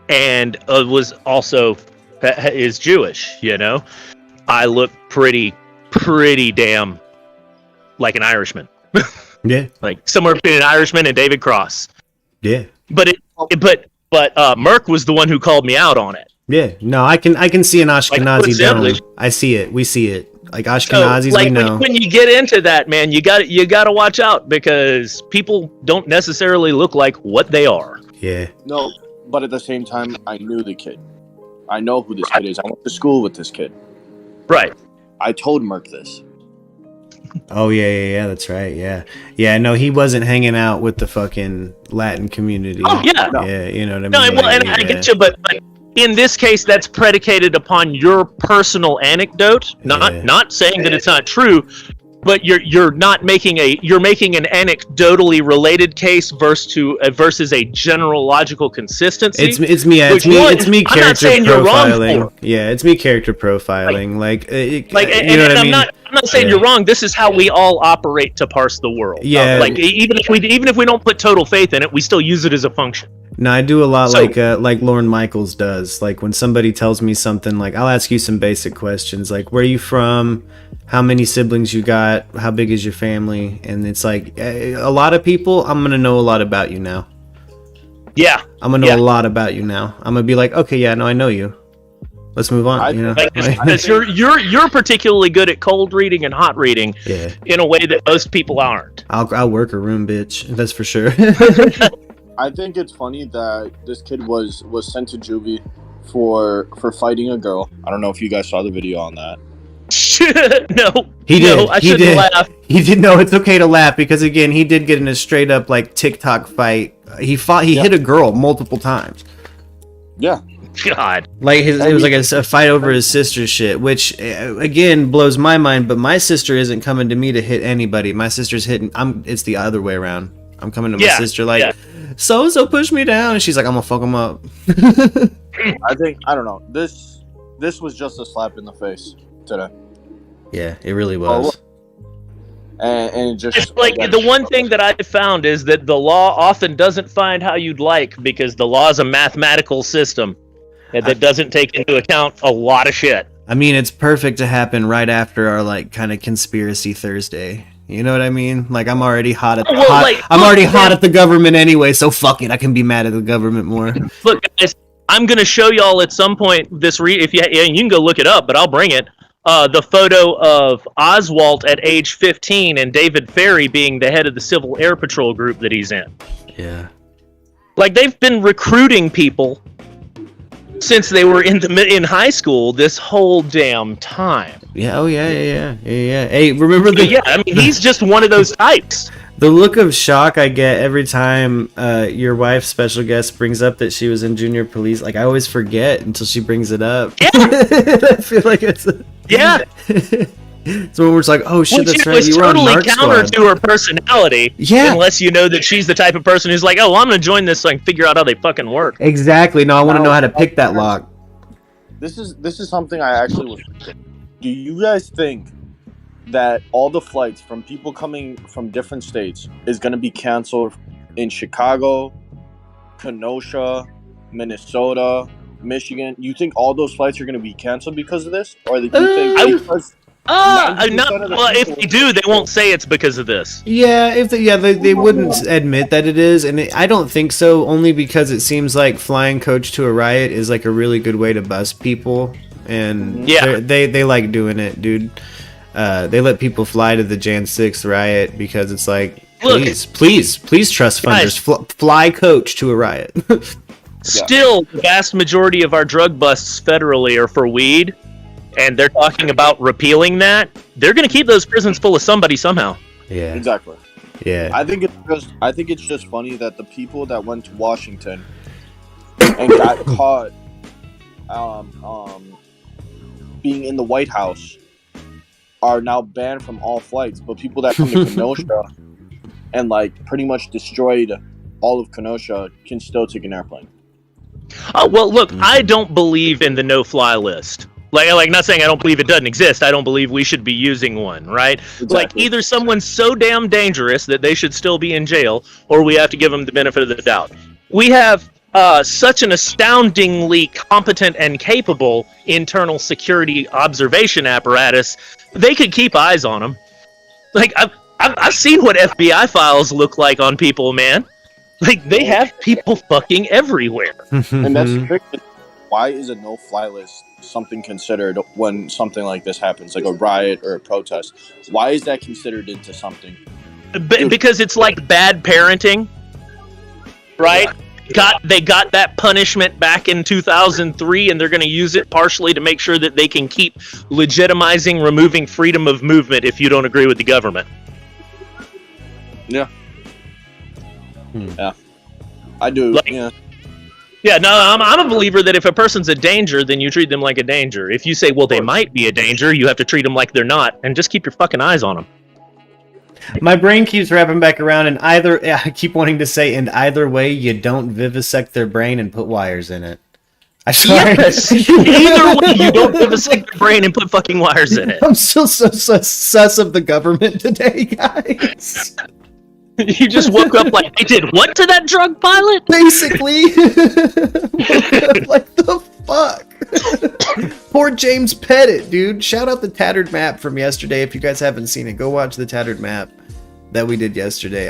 and was also is Jewish, you know? I look pretty damn like an Irishman. Yeah. Like, somewhere between an Irishman and David Cross. Yeah. But Merck was the one who called me out on it. Yeah, no, I can see an Ashkenazi simply, dome. I see it. We see it. Like, Ashkenazis, so, like, we know. When you get into that, man, you got to watch out, because people don't necessarily look like what they are. Yeah. No, but at the same time, I knew the kid. I know who this kid is. I went to school with this kid. Right. I told Merck this. Oh, yeah, that's right, yeah. Yeah, no, he wasn't hanging out with the fucking Latin community. Oh, yeah. Yeah, you know what I mean? No, well, and I get you, but in this case, that's predicated upon your personal anecdote, not saying that it's not true, but you're making an anecdotally related case versus a general logical consistency. It's me I'm not saying character you're wrong profiling. for. Yeah, it's me character profiling. You know what I mean? I'm not saying you're wrong. This is how we all operate to parse the world. Yeah. Even if we don't put total faith in it, we still use it as a function. No, I do a lot like Lorne Michaels does. Like when somebody tells me something, like I'll ask you some basic questions, like where are you from, how many siblings you got, how big is your family, and it's like a lot of people. I'm gonna know a lot about you now. Yeah, I'm gonna know a lot about you now. I'm gonna be like, okay, yeah, no, I know you. Let's move on. Because you're particularly good at cold reading and hot reading, in a way that most people aren't. I'll work a room, bitch. That's for sure. I think it's funny that this kid was sent to juvie for fighting a girl. I don't know if you guys saw the video on that. No, he did. No, I shouldn't laugh. He did. No, it's okay to laugh because again, he did get in a straight up like TikTok fight. He hit a girl multiple times. Yeah. God. Like it was like a fight over his sister's shit, which again blows my mind. But my sister isn't coming to me to hit anybody. My sister's hitting. It's the other way around. I'm coming to my sister like, so push me down, and she's like, I'm gonna fuck him up. I don't know. This was just a slap in the face today. Yeah, it really was. And just it's like the one thing that I've found is that the law often doesn't find how you'd like because the law is a mathematical system that doesn't take into account a lot of shit. I mean, it's perfect to happen right after our like kind of conspiracy Thursday. You know what I mean? Like I'm already hot at hot at the government anyway, so fuck it. I can be mad at the government more. Look, guys, I'm gonna show y'all at some point this you can go look it up, but I'll bring it. The photo of Oswald at age 15 and David Ferry being the head of the Civil Air Patrol group that he's in. Yeah. Like they've been recruiting people since they were in high school this whole damn time. Yeah. Oh yeah. Hey, remember the? Yeah, I mean he's just one of those types. The look of shock I get every time your wife's special guest brings up that she was in junior police. Like I always forget until she brings it up. Yeah. I feel like it's. Yeah. So when we're like, oh shit, that's right. You were on totally Narc counter Squad. to her personality. Yeah. Unless you know that she's the type of person who's like, oh, well, I'm going to join this so I can figure out how they fucking work. Exactly. No, I want to know how to pick that lock. This is something I actually was thinking. Do you guys think that all the flights from people coming from different states is going to be canceled in Chicago, Kenosha, Minnesota, Michigan? You think all those flights are going to be canceled because of this? Or do you think if they do, they won't say it's because of this. Yeah, they wouldn't admit that it is, and I don't think so. Only because it seems like flying coach to a riot is like a really good way to bust people, and they like doing it, dude. They let people fly to the Jan 6th riot because it's like, please trust funders, fly coach to a riot. Still, the vast majority of our drug busts federally are for weed. And they're talking about repealing that. They're going to keep those prisons full of somebody somehow. Yeah, exactly. Yeah, I think it's just funny that the people that went to Washington and got caught being in the White House are now banned from all flights, but people that come to Kenosha and like pretty much destroyed all of Kenosha can still take an airplane. Well, look, I don't believe in the no-fly list. Like, not saying I don't believe it doesn't exist. I don't believe we should be using one, right? Exactly. Like, either someone's so damn dangerous that they should still be in jail, or we have to give them the benefit of the doubt. We have such an astoundingly competent and capable internal security observation apparatus. They could keep eyes on them. Like, I've seen what FBI files look like on people, man. Like, they have people fucking everywhere. And that's why is a no-fly list something considered when something like this happens, like a riot or a protest? Why is that considered into something? Because it's like bad parenting, right? Yeah. They got that punishment back in 2003, and they're going to use it partially to make sure that they can keep legitimizing removing freedom of movement if you don't agree with the government. Yeah. Yeah. I do. Yeah, no, I'm a believer that if a person's a danger, then you treat them like a danger. If you say, well, they might be a danger, you have to treat them like they're not, and just keep your fucking eyes on them. My brain keeps wrapping back around, and I keep wanting to say, and either way, you don't vivisect their brain and put wires in it. I swear. Yes. Either way, you don't vivisect your brain and put fucking wires in it. I'm still so sus of the government today, guys. You just woke up like, they did what to that drug pilot? Basically. Like the fuck. Poor James Pettit, dude. Shout out the tattered map from yesterday. If you guys haven't seen it, go watch the tattered map that we did yesterday.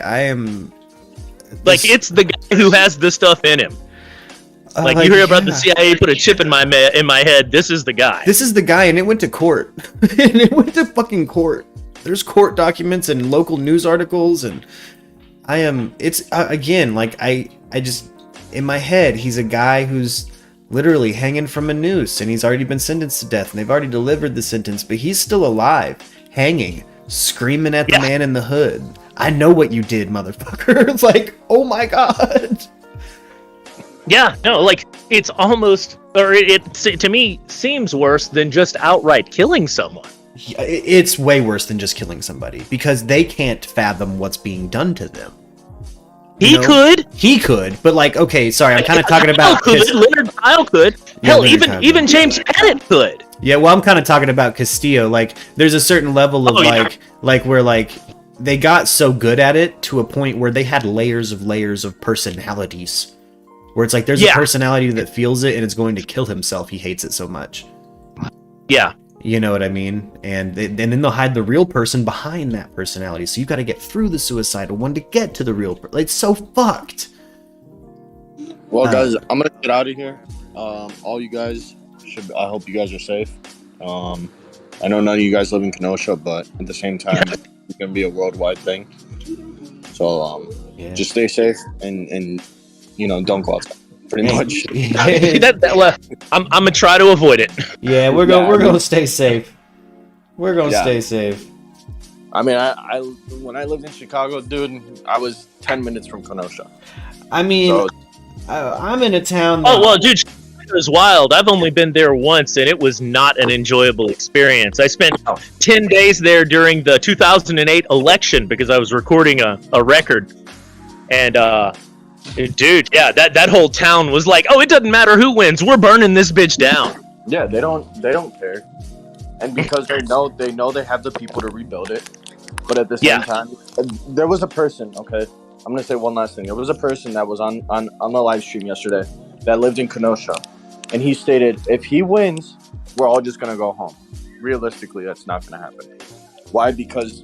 Like, it's the guy who has this stuff in him. Like, you hear about the CIA put a chip in my head. This is the guy. This is the guy, and it went to court. And it went to fucking court. There's court documents and local news articles, and again, like, I just, in my head, he's a guy who's literally hanging from a noose, and he's already been sentenced to death, and they've already delivered the sentence, but he's still alive, hanging, screaming at the man in the hood. I know what you did, motherfucker. It's like, oh my god. Yeah, no, like, it's almost, or it to me seems worse than just outright killing someone. It's way worse than just killing somebody, because they can't fathom what's being done to them. He could, but like, okay, sorry, I'm kind of talking about... Leonard Kyle could. Hell, even James Pettit could. Yeah, well, I'm kind of talking about Castillo. Like, there's a certain level of where like they got so good at it to a point where they had layers of personalities. Where it's like, there's a personality that feels it and it's going to kill himself. He hates it so much. Yeah. You know what I mean? And then they'll hide the real person behind that personality. So you got to get through the suicidal one to get to the real person. It's so fucked. Well, guys, I'm going to get out of here. All you guys I hope you guys are safe. I know none of you guys live in Kenosha, but at the same time, it's going to be a worldwide thing. So just stay safe and don't go outside. Pretty much. I'm gonna try to avoid it. Yeah, we're gonna stay safe. We're gonna stay safe. I mean, I when I lived in Chicago, dude, I was 10 minutes from Kenosha. I mean, I'm in a town. Oh well, dude, Chicago is wild. I've only been there once, and it was not an enjoyable experience. I spent 10 days there during the 2008 election because I was recording a record, and dude, yeah, that whole town was like, oh, it doesn't matter who wins, we're burning this bitch down. Yeah, they don't care, and because they know they have the people to rebuild it, but at the same time, there was a person. Okay, I'm gonna say one last thing. There was a person that was on the live stream yesterday that lived in Kenosha, and he stated, if he wins, we're all just gonna go home. Realistically, that's not gonna happen. Why? Because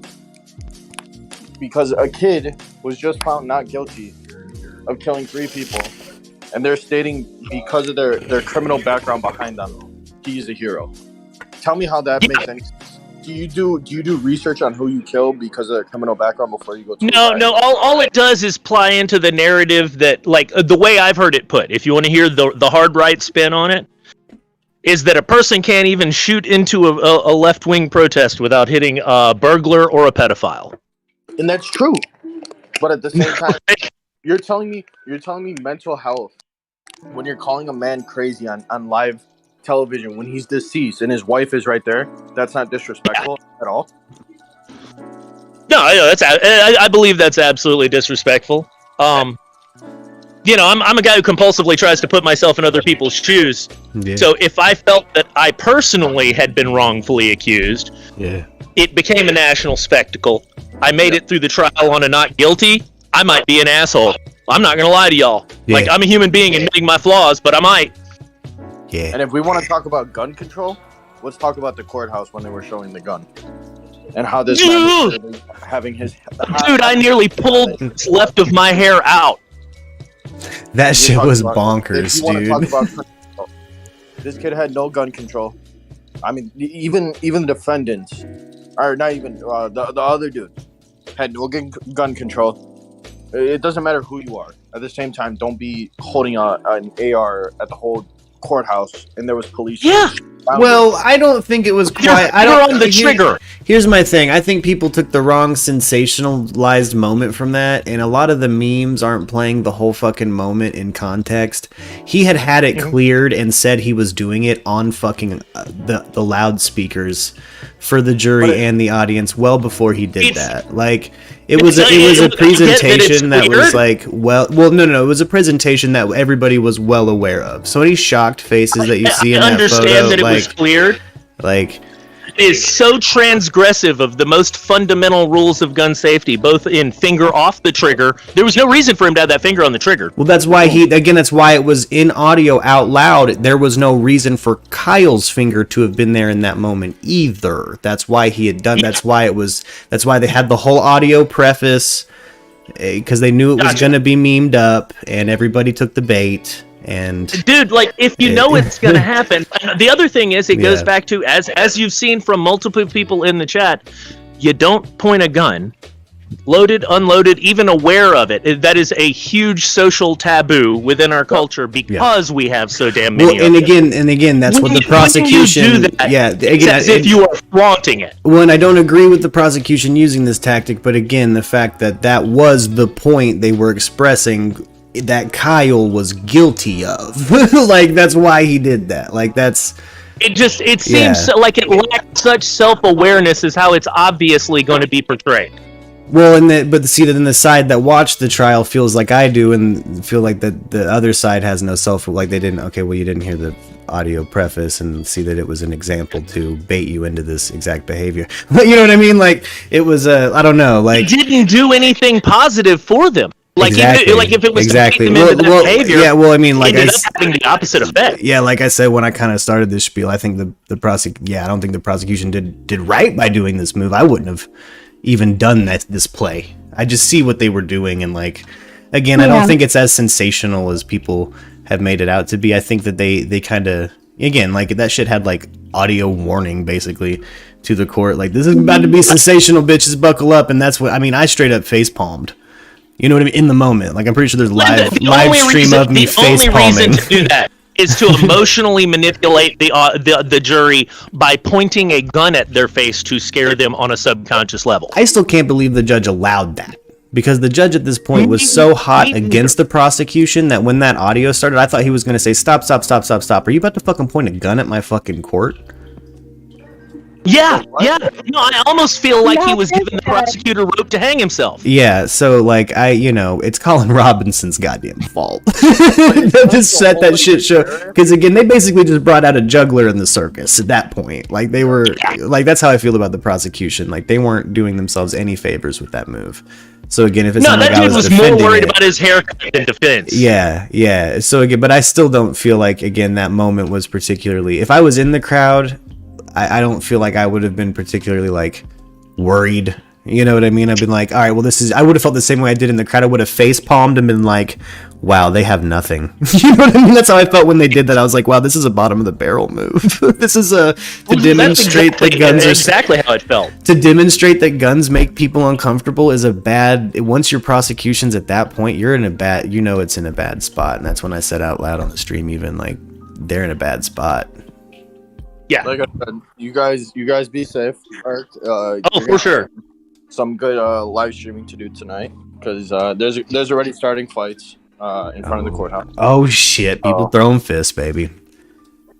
a kid was just found not guilty of killing 3 people, and they're stating because of their criminal background behind them, he's a hero. Tell me how that makes any sense. Do you do research on who you kill because of their criminal background before you go to No, all it does is ply into the narrative that, like, the way I've heard it put, if you want to hear the hard right spin on it, is that a person can't even shoot into a left-wing protest without hitting a burglar or a pedophile. And that's true. But at the same time, You're telling me mental health when you're calling a man crazy on live television when he's deceased and his wife is right there? That's not disrespectful at all. No, I believe that's absolutely disrespectful. I'm a guy who compulsively tries to put myself in other people's shoes. Yeah. So if I felt that I personally had been wrongfully accused, it became a national spectacle. I made it through the trial on a not guilty. I might be an asshole. I'm not gonna lie to y'all. Yeah. Like, I'm a human being admitting my flaws, but I might. Yeah. And if we want to talk about gun control, let's talk about the courthouse when they were showing the gun and how this man was having his. Dude, I nearly pulled what's left of my hair out. That shit was bonkers, dude. This kid had no gun control. I mean, even the defendants, or not even the other dude, had no gun control. It doesn't matter who you are. At the same time, don't be holding an AR at the whole courthouse, and there was police. Yeah. Well, I don't think it was quite. I don't. On the trigger. Here's my thing. I think people took the wrong sensationalized moment from that, and a lot of the memes aren't playing the whole fucking moment in context. He had it cleared and said he was doing it on fucking the loudspeakers for the jury and the audience well before he did that. Like it was a presentation that was like no, it was a presentation that everybody was well aware of. So any shocked faces that you see in that photo, understand that it was cleared. Like it is so transgressive of the most fundamental rules of gun safety, both in finger off the trigger. There was no reason for him to have that finger on the trigger. Well, that's why that's why it was in audio out loud. There was no reason for Kyle's finger to have been there in that moment either. That's why he had done. That's why they had the whole audio preface, because they knew it was going to be memed up, and everybody took the bait. And dude, like if you know it's gonna happen. The other thing is, it goes back to as you've seen from multiple people in the chat, you don't point a gun, loaded, unloaded, even aware of it. That is a huge social taboo within our culture because we have so damn many. Well, and again, that's what the prosecution. When you do that, again, as if you are flaunting it. When I don't agree with the prosecution using this tactic, but again, the fact that was the point they were expressing, that Kyle was guilty of. Like that's why he did that. Like that's it seems like it lacked such self-awareness is how it's obviously going to be portrayed. Well, then the side that watched the trial feels like I do, and feel like that the other side has no you didn't hear the audio preface and see that it was an example to bait you into this exact behavior. You know what I mean? Like it was I don't know, like it didn't do anything positive for them. Like exactly. If it was exactly. to into that behavior, yeah. Well, I mean, like it ended up having the opposite effect. Yeah, like I said when I kind of started this spiel, I think I don't think the prosecution did right by doing this move. I wouldn't have even done this play. I just see what they were doing, and like again, I don't think it's as sensational as people have made it out to be. I think that they kind of again like that shit had like audio warning basically to the court, like this is about to be sensational, bitches, buckle up, and that's what I mean. I straight up face palmed. You know what I mean? In the moment. Like, I'm pretty sure there's live stream of me face palming. The only reason to do that is to emotionally manipulate the jury by pointing a gun at their face to scare them on a subconscious level. I still can't believe the judge allowed that. Because the judge at this point was so hot against the prosecution that when that audio started, I thought he was going to say, stop. Are you about to fucking point a gun at my fucking court? Yeah. No, I almost feel like he was giving the prosecutor rope to hang himself. Yeah, so like it's Colin Robinson's goddamn fault to set that shit show. Because again, they basically just brought out a juggler in the circus at that point. Like they were, like that's how I feel about the prosecution. Like they weren't doing themselves any favors with that move. So again, if it's not like I was more worried about his haircut than defense. Yeah. So again, but I still don't feel like again that moment was particularly. If I was in the crowd, I don't feel like I would have been particularly like worried. You know what I mean? I've been like, all right, well, I would have felt the same way I did in the crowd. I would have face palmed and been like, wow, they have nothing. You know what I mean? That's how I felt when they did that. I was like, wow, this is a bottom of the barrel move. This is to demonstrate that guns are exactly how it felt. To demonstrate that guns make people uncomfortable is a bad. Once your prosecution's at that point, you're in a bad. You know it's in a bad spot, and that's when I said out loud on the stream, even like they're in a bad spot. Yeah. Like I said, you guys be safe. For sure. Some good live streaming to do tonight because there's already starting fights in front of the courthouse. Oh shit! People throwing fists, baby.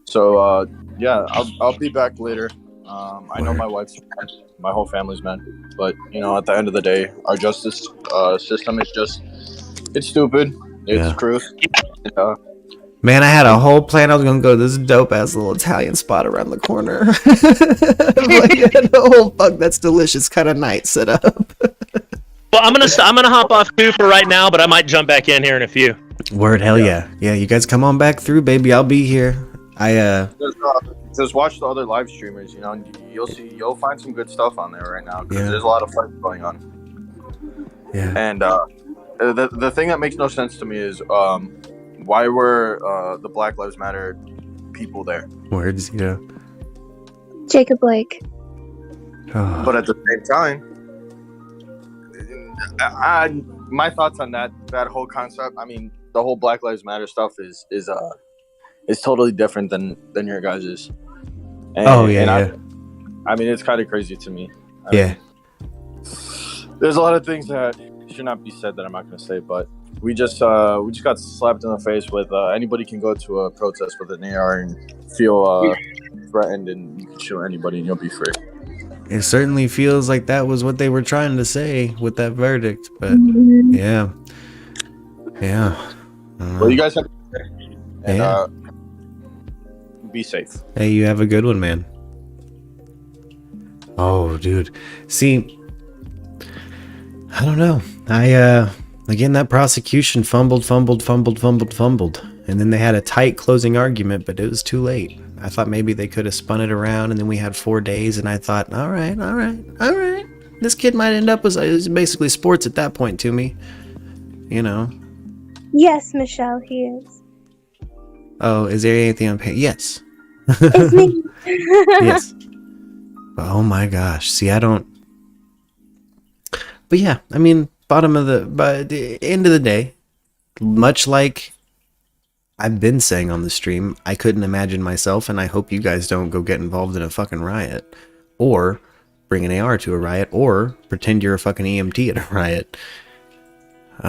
So yeah, I'll be back later. I know my wife's mad, my whole family's mad, but at the end of the day, our justice system is it's stupid. It's truth. Man, I had a whole plan. I was gonna go to this dope ass little Italian spot around the corner. Fuck, that's delicious kind of night set up. Well, I'm gonna hop off too for right now, but I might jump back in here in a few. Word, hell yeah. You guys come on back through, baby. I'll be here. Just watch the other live streamers. You'll find some good stuff on there right now because there's a lot of fights going on. Yeah. And the thing that makes no sense to me is why were the Black Lives Matter people there? Words, Jacob Blake. Oh. But at the same time, my thoughts on that whole concept. I mean, the whole Black Lives Matter stuff is totally different than your guys's. And, Oh, yeah, I mean, it's kind of crazy to me. I yeah. mean, there's a lot of things that should not be said that I'm not going to say, but we just got slapped in the face with anybody can go to a protest with an AR and feel threatened, and you can shoot anybody and you'll be free. It certainly feels like that was what they were trying to say with that verdict, but yeah. Well, you guys have and be safe. Hey, you have a good one, man. Oh, dude. See, I don't know. Again, that prosecution fumbled. And then they had a tight closing argument, but it was too late. I thought maybe they could have spun it around, and then we had 4 days, and I thought, all right. This kid might end up as basically sports at that point to me. You know. Yes, Michelle, he is. Oh, is there anything on pay? Yes. It's me. Yes. Oh my gosh. See, I don't. But yeah, I mean, by the end of the day, much like I've been saying on the stream, I couldn't imagine myself, and I hope you guys don't go get involved in a fucking riot, or bring an AR to a riot, or pretend you're a fucking EMT at a riot.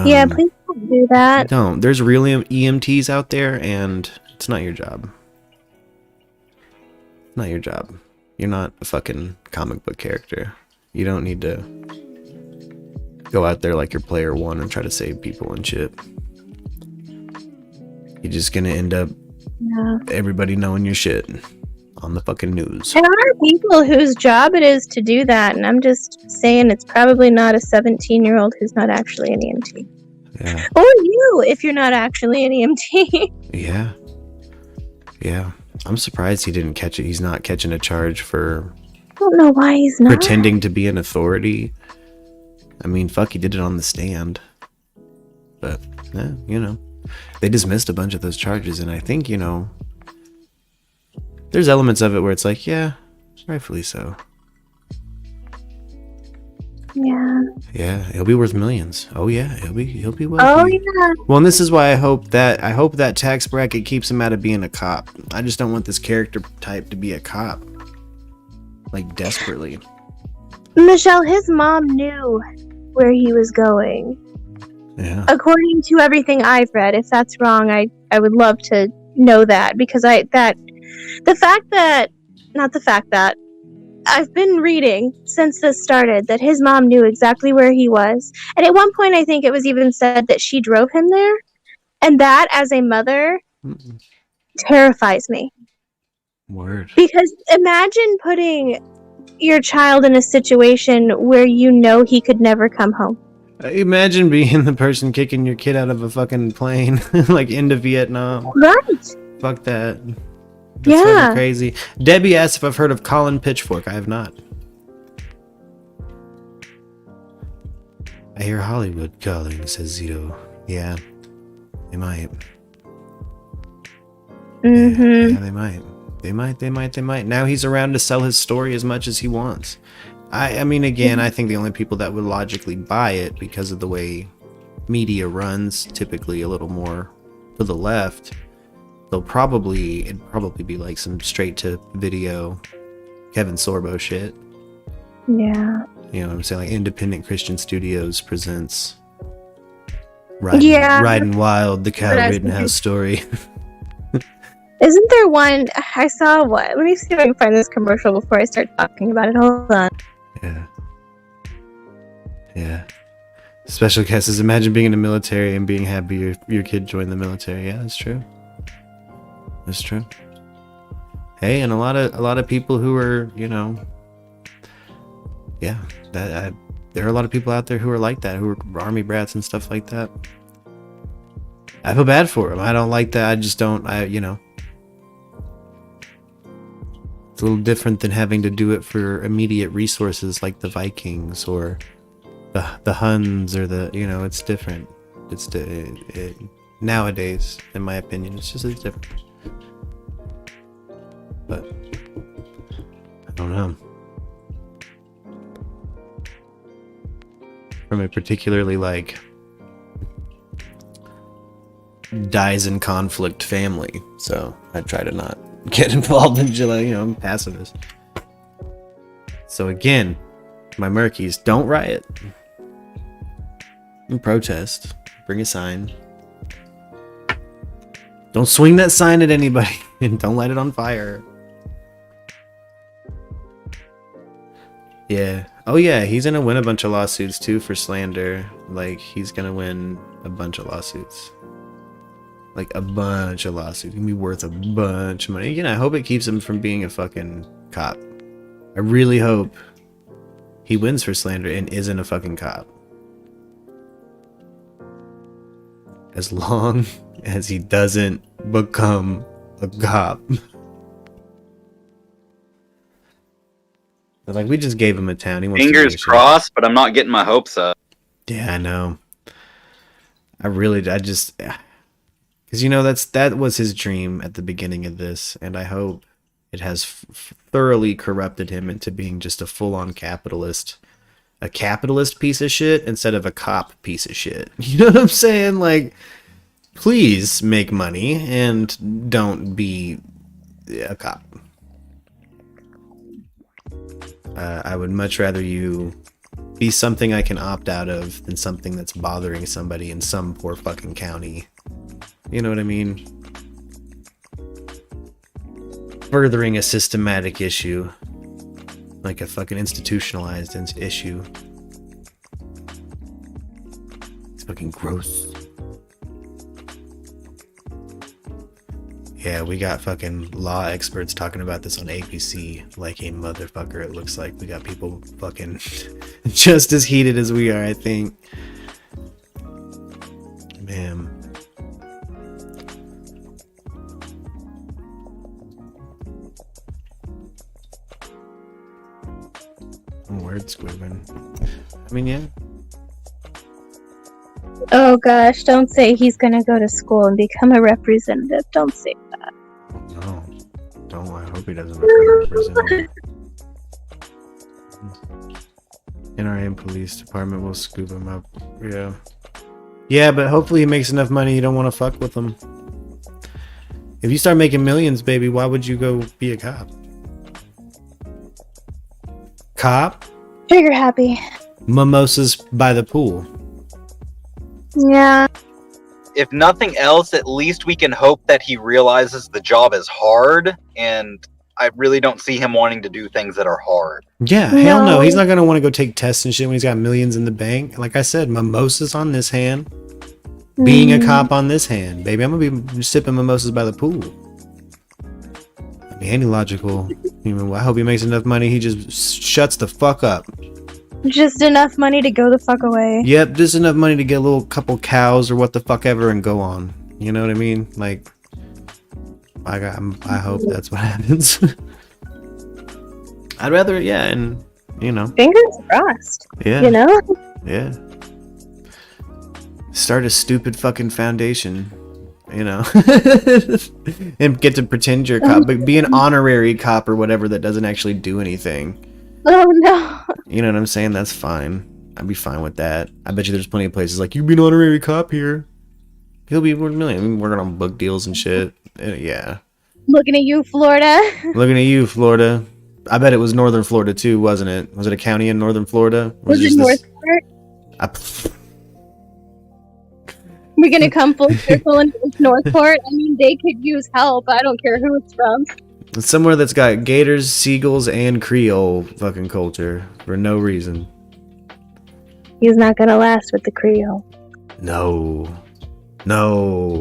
Yeah, please don't do that. Don't. There's real EMTs out there, and it's not your job. Not your job. You're not a fucking comic book character. You don't need to go out there like you're player one and try to save people and shit. You're just gonna end up everybody knowing your shit on the fucking news. There are people whose job it is to do that, and I'm just saying it's probably not a 17-year-old who's not actually an EMT. Yeah. Or you, if you're not actually an EMT. Yeah. I'm surprised he didn't catch it. He's not catching a charge for I don't know why he's not. pretending to be an authority. I mean, fuck, he did it on the stand. But, you know, they dismissed a bunch of those charges, and I think, you know, there's elements of it where it's like, yeah, rightfully so. Yeah, he'll be worth millions. Oh yeah, he'll be wealthy. Oh yeah. Well, and this is why I hope that tax bracket keeps him out of being a cop. I just don't want this character type to be a cop, like desperately. Michelle, his mom knew where he was going. Yeah. According to everything I've read. If that's wrong, I would love to know that, because I've been reading since this started that his mom knew exactly where he was. And at one point, I think it was even said that she drove him there. And that, as a mother, terrifies me. Word. Because imagine putting your child in a situation where you know he could never come home. Imagine being the person kicking your kid out of a fucking plane, like into Vietnam. Right. Fuck that. That's fucking crazy. Debbie asked if I've heard of Colin Pitchfork. I have not. I hear Hollywood calling, says Zito. Yeah, they might. Mm-hmm. Yeah, they might. Now he's around to sell his story as much as he wants. I mean, again, I think the only people that would logically buy it, because of the way media runs, typically a little more to the left, it'd probably be like some straight to video Kevin Sorbo shit. Yeah. You know what I'm saying? Like Independent Christian Studios presents Riding Wild, the Kyle Rittenhouse story. Isn't there one? I saw one. Let me see if I can find this commercial before I start talking about it. Hold on. Yeah. Special guest is, imagine being in the military and being happy your kid joined the military. Yeah, that's true. That's true. Hey, and a lot of people who are, you know, there are a lot of people out there who are like that, who are army brats and stuff like that. I feel bad for them. I don't like that. I just don't. You know, it's a little different than having to do it for immediate resources like the Vikings or the Huns or the, you know, it's different. It's nowadays, in my opinion, it's different. But I don't know. From a particularly like dies in conflict family, so I try to not get involved in, I'm pacifist. So again, my Murkies, don't riot. And protest. Bring a sign. Don't swing that sign at anybody, and don't light it on fire. Yeah. Oh yeah, he's gonna win a bunch of lawsuits too for slander. Like, he's gonna win a bunch of lawsuits. Like, a bunch of lawsuits. Gonna be worth a bunch of money. Again, I hope it keeps him from being a fucking cop. I really hope he wins for slander and isn't a fucking cop. As long as he doesn't become a cop. But like, we just gave him a town. He wants to Fingers crossed, but I'm not getting my hopes up. Yeah, I know. I just, because that was his dream at the beginning of this, and I hope it has thoroughly corrupted him into being just a full-on capitalist. A capitalist piece of shit instead of a cop piece of shit. You know what I'm saying? Like, please make money and don't be a cop. I would much rather you be something I can opt out of than something that's bothering somebody in some poor fucking county. You know what I mean? Furthering a systematic issue. Like a fucking institutionalized issue. It's fucking gross. Yeah, we got fucking law experts talking about this on ABC like a motherfucker. It looks like we got people fucking just as heated as we are, I think. Man. Word squibbing. I mean, yeah. Oh gosh, don't say he's gonna go to school and become a representative. Don't say that. No. Don't. I hope he doesn't become a representative. NRA Police Department will scoop him up. Yeah. Yeah, but hopefully he makes enough money you don't want to fuck with him. If you start making millions, baby, why would you go be a cop? Cop? Trigger happy. Mimosas by the pool. Yeah. If nothing else, at least we can hope that he realizes the job is hard, and I really don't see him wanting to do things that are hard. Yeah, hell no. He's not going to want to go take tests and shit when he's got millions in the bank. Like I said, mimosas on this hand. Being a cop on this hand. Baby, I'm going to be sipping mimosas by the pool. I mean, any logical. I hope he makes enough money he just shuts the fuck up. Just enough money to go the fuck away. Yep, just enough money to get a little couple cows or what the fuck ever and go on. You know what I mean? Like, I hope that's what happens. I'd rather, yeah, and, Fingers crossed. Yeah. You know? Yeah. Start a stupid fucking foundation, and get to pretend you're a cop, but be an honorary cop or whatever that doesn't actually do anything. Oh no. You know what I'm saying? That's fine. I'd be fine with that. I bet you there's plenty of places like, you be an honorary cop here. He'll be worth $1 million. Working on book deals and shit. Yeah. Looking at you, Florida. Looking at you, Florida. I bet it was Northern Florida too, wasn't it? Was it a county in Northern Florida? Was it Northport? We're gonna come full circle and Northport. I mean, they could use help. I don't care who it's from. It's somewhere that's got gators, seagulls, and Creole fucking culture for no reason. He's not gonna last with the Creole. No,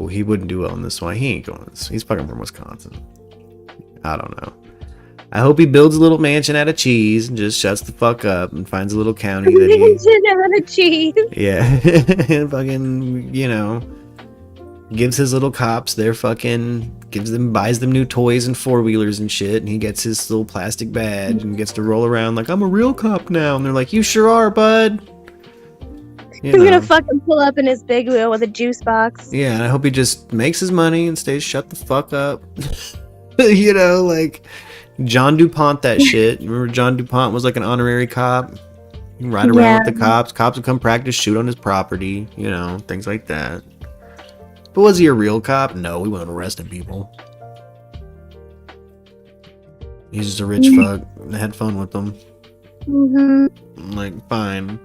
he wouldn't do well in this one. He ain't going. He's fucking from Wisconsin. I don't know. I hope he builds a little mansion out of cheese and just shuts the fuck up and finds a little county that he... Mansion out of cheese. Yeah, and fucking, gives his little cops their fucking... buys them new toys and four-wheelers and shit, and he gets his little plastic badge and gets to roll around like, I'm a real cop now. And they're like, you sure are, bud. He's gonna fucking pull up in his big wheel with a juice box. Yeah, and I hope he just makes his money and stays shut the fuck up. Like John DuPont that shit. Remember John DuPont was like an honorary cop? He'd ride around with the cops. Cops would come practice shoot on his property, things like that. But was he a real cop? No, he wasn't arresting people. He's just a rich fuck. I had fun with him. Mm-hmm. I'm like, fine.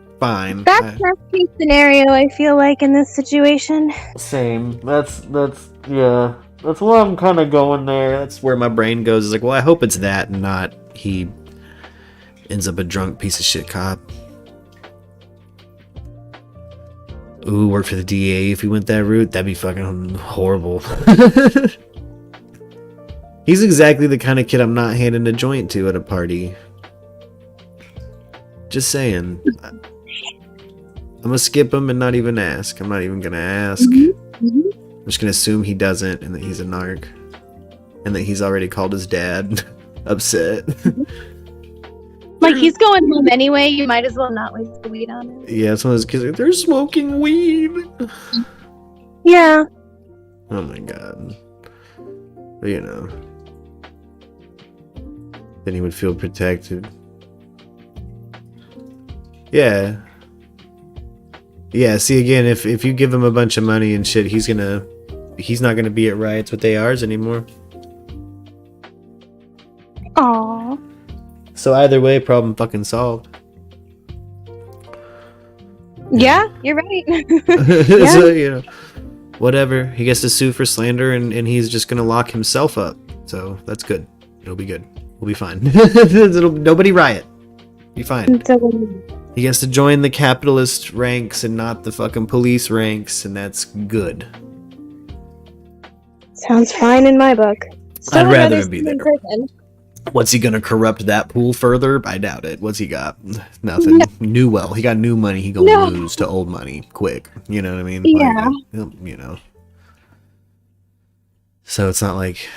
That's best case scenario, I feel like, in this situation. Same. That's yeah. That's where I'm kind of going there. That's where my brain goes. Is like, well, I hope it's that and not he ends up a drunk piece of shit cop. Ooh, work for the DA if he went that route. That'd be fucking horrible. He's exactly the kind of kid I'm not handing a joint to at a party. Just saying. I'm gonna skip him and not even ask. I'm not even gonna ask. I'm just gonna assume he doesn't and that he's a narc. And that he's already called his dad upset. Like, he's going home anyway, you might as well not waste the weed on it. Yeah, some of his kids are like, they're smoking weed. Yeah. Oh my god. But, you know. Then he would feel protected. Yeah. Yeah, see again, if you give him a bunch of money and shit, he's not gonna be at riots with ARs anymore. Aww. So either way, problem fucking solved. Yeah, you're right. So, you know, whatever. He gets to sue for slander and he's just gonna lock himself up. So that's good. It'll be good. We'll be fine. Nobody riot. Be fine. He gets to join the capitalist ranks and not the fucking police ranks, and that's good. Sounds fine in my book. So I'd rather him be in there. prison. What's he gonna corrupt that pool further? I doubt it. What's he got? Nothing. No. He got new money. He gonna lose to old money quick. You know what I mean? Yeah. Like, you know. So it's not like,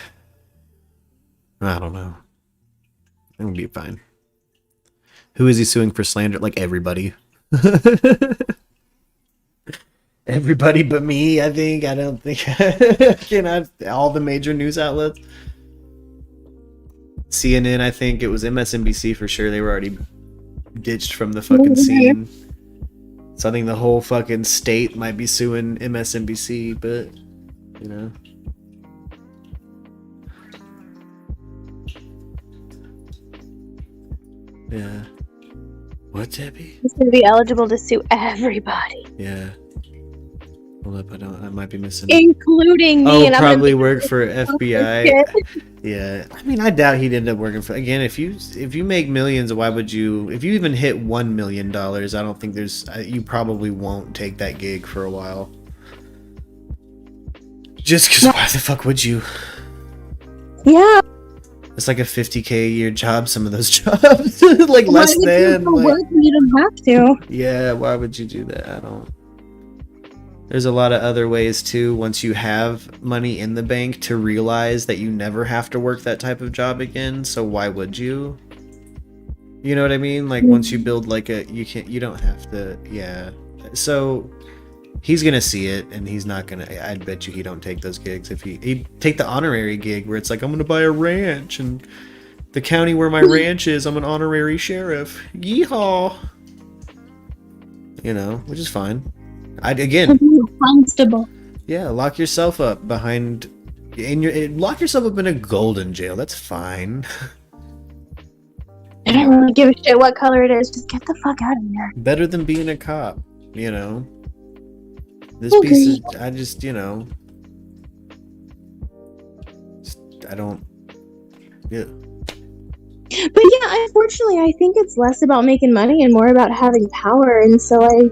I don't know. It would be fine. Who is he suing for slander? Like everybody. Everybody but me, I think. I don't think. You know, all the major news outlets. CNN, I think. It was MSNBC for sure. They were already ditched from the fucking scene. So I think the whole fucking state might be suing MSNBC, but, you know. Yeah. What, Debbie? He's gonna be eligible to sue everybody. Yeah. Hold up, I might be missing. Including me. Oh, and probably I'm gonna work for FBI. Yeah, I mean, I doubt he'd end up working for. Again, if you make millions, why would you? If you even hit $1 million, I don't think there's. You probably won't take that gig for a while. Just because, why the fuck would you? Yeah. It's like a $50K a year job. Some of those jobs, like less than. Like, work when you don't have to. yeah, why would you do that? I don't. There's a lot of other ways too, once you have money in the bank, to realize that you never have to work that type of job again, so why would you? You know what I mean? Like, once you build like you don't have to, yeah. So, he's gonna see it, and he's not gonna, I'd bet you he don't take those gigs. If he'd take the honorary gig, where it's like, I'm gonna buy a ranch, and the county where my ranch is, I'm an honorary sheriff. Yeehaw! You know, which is fine. Again, constable. Yeah, lock yourself up behind, lock yourself up in a golden jail. That's fine. I don't really give a shit what color it is. Just get the fuck out of here. Better than being a cop, you know. This Agreed. piece of, I just, you know, I don't. Yeah. But yeah, unfortunately, I think it's less about making money and more about having power. And so I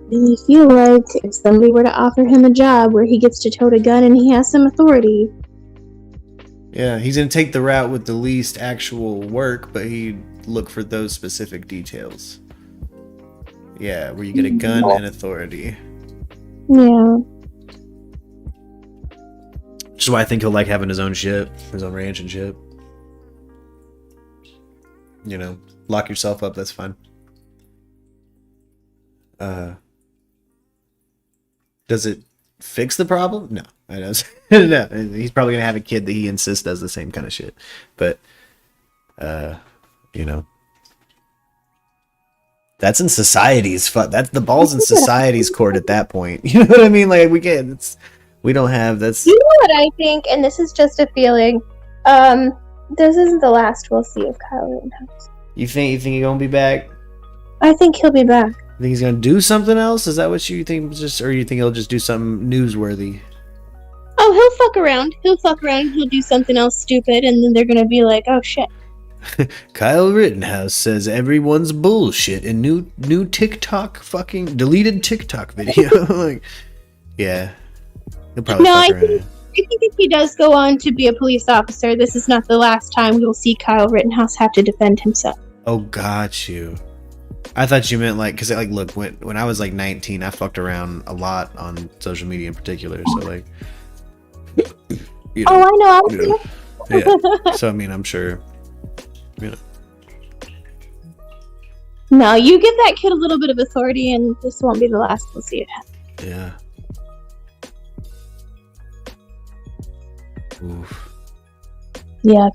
really feel like if somebody were to offer him a job where he gets to tote a gun and he has some authority. Yeah, he's gonna take the route with the least actual work, but he'd look for those specific details. Yeah, where you get a gun and authority. Yeah. Which is why I think he'll like having his own shit, his own ranch and shit. You know, lock yourself up, that's fine. Does it fix the problem? No. No. He's probably gonna have a kid that he insists does the same kind of shit. But you know. That's in society's that's the ball's in society's court at that point. You know what I mean? Like we don't have that's You know what I think, and this is just a feeling. this isn't the last we'll see of Kyle Rittenhouse. You think he gonna be back? I think he'll be back. You think he's gonna do something else? Is that what you think? Or you think he'll just do something newsworthy? Oh, he'll fuck around. He'll do something else stupid, and then they're gonna be like, "Oh shit." Kyle Rittenhouse says everyone's bullshit in new TikTok fucking deleted TikTok video. Like, yeah, he'll probably No, fuck I around. think if he does go on to be a police officer, this is not the last time we will see Kyle Rittenhouse have to defend himself. Oh, got you. I thought you meant like, because like, look, when I was like 19, I fucked around a lot on social media in particular. So like, you know, Oh, I know. you know, yeah. So I mean, I'm sure. You know. No, you give that kid a little bit of authority, and this won't be the last we'll see it happen. Yeah. Oof. Yuck.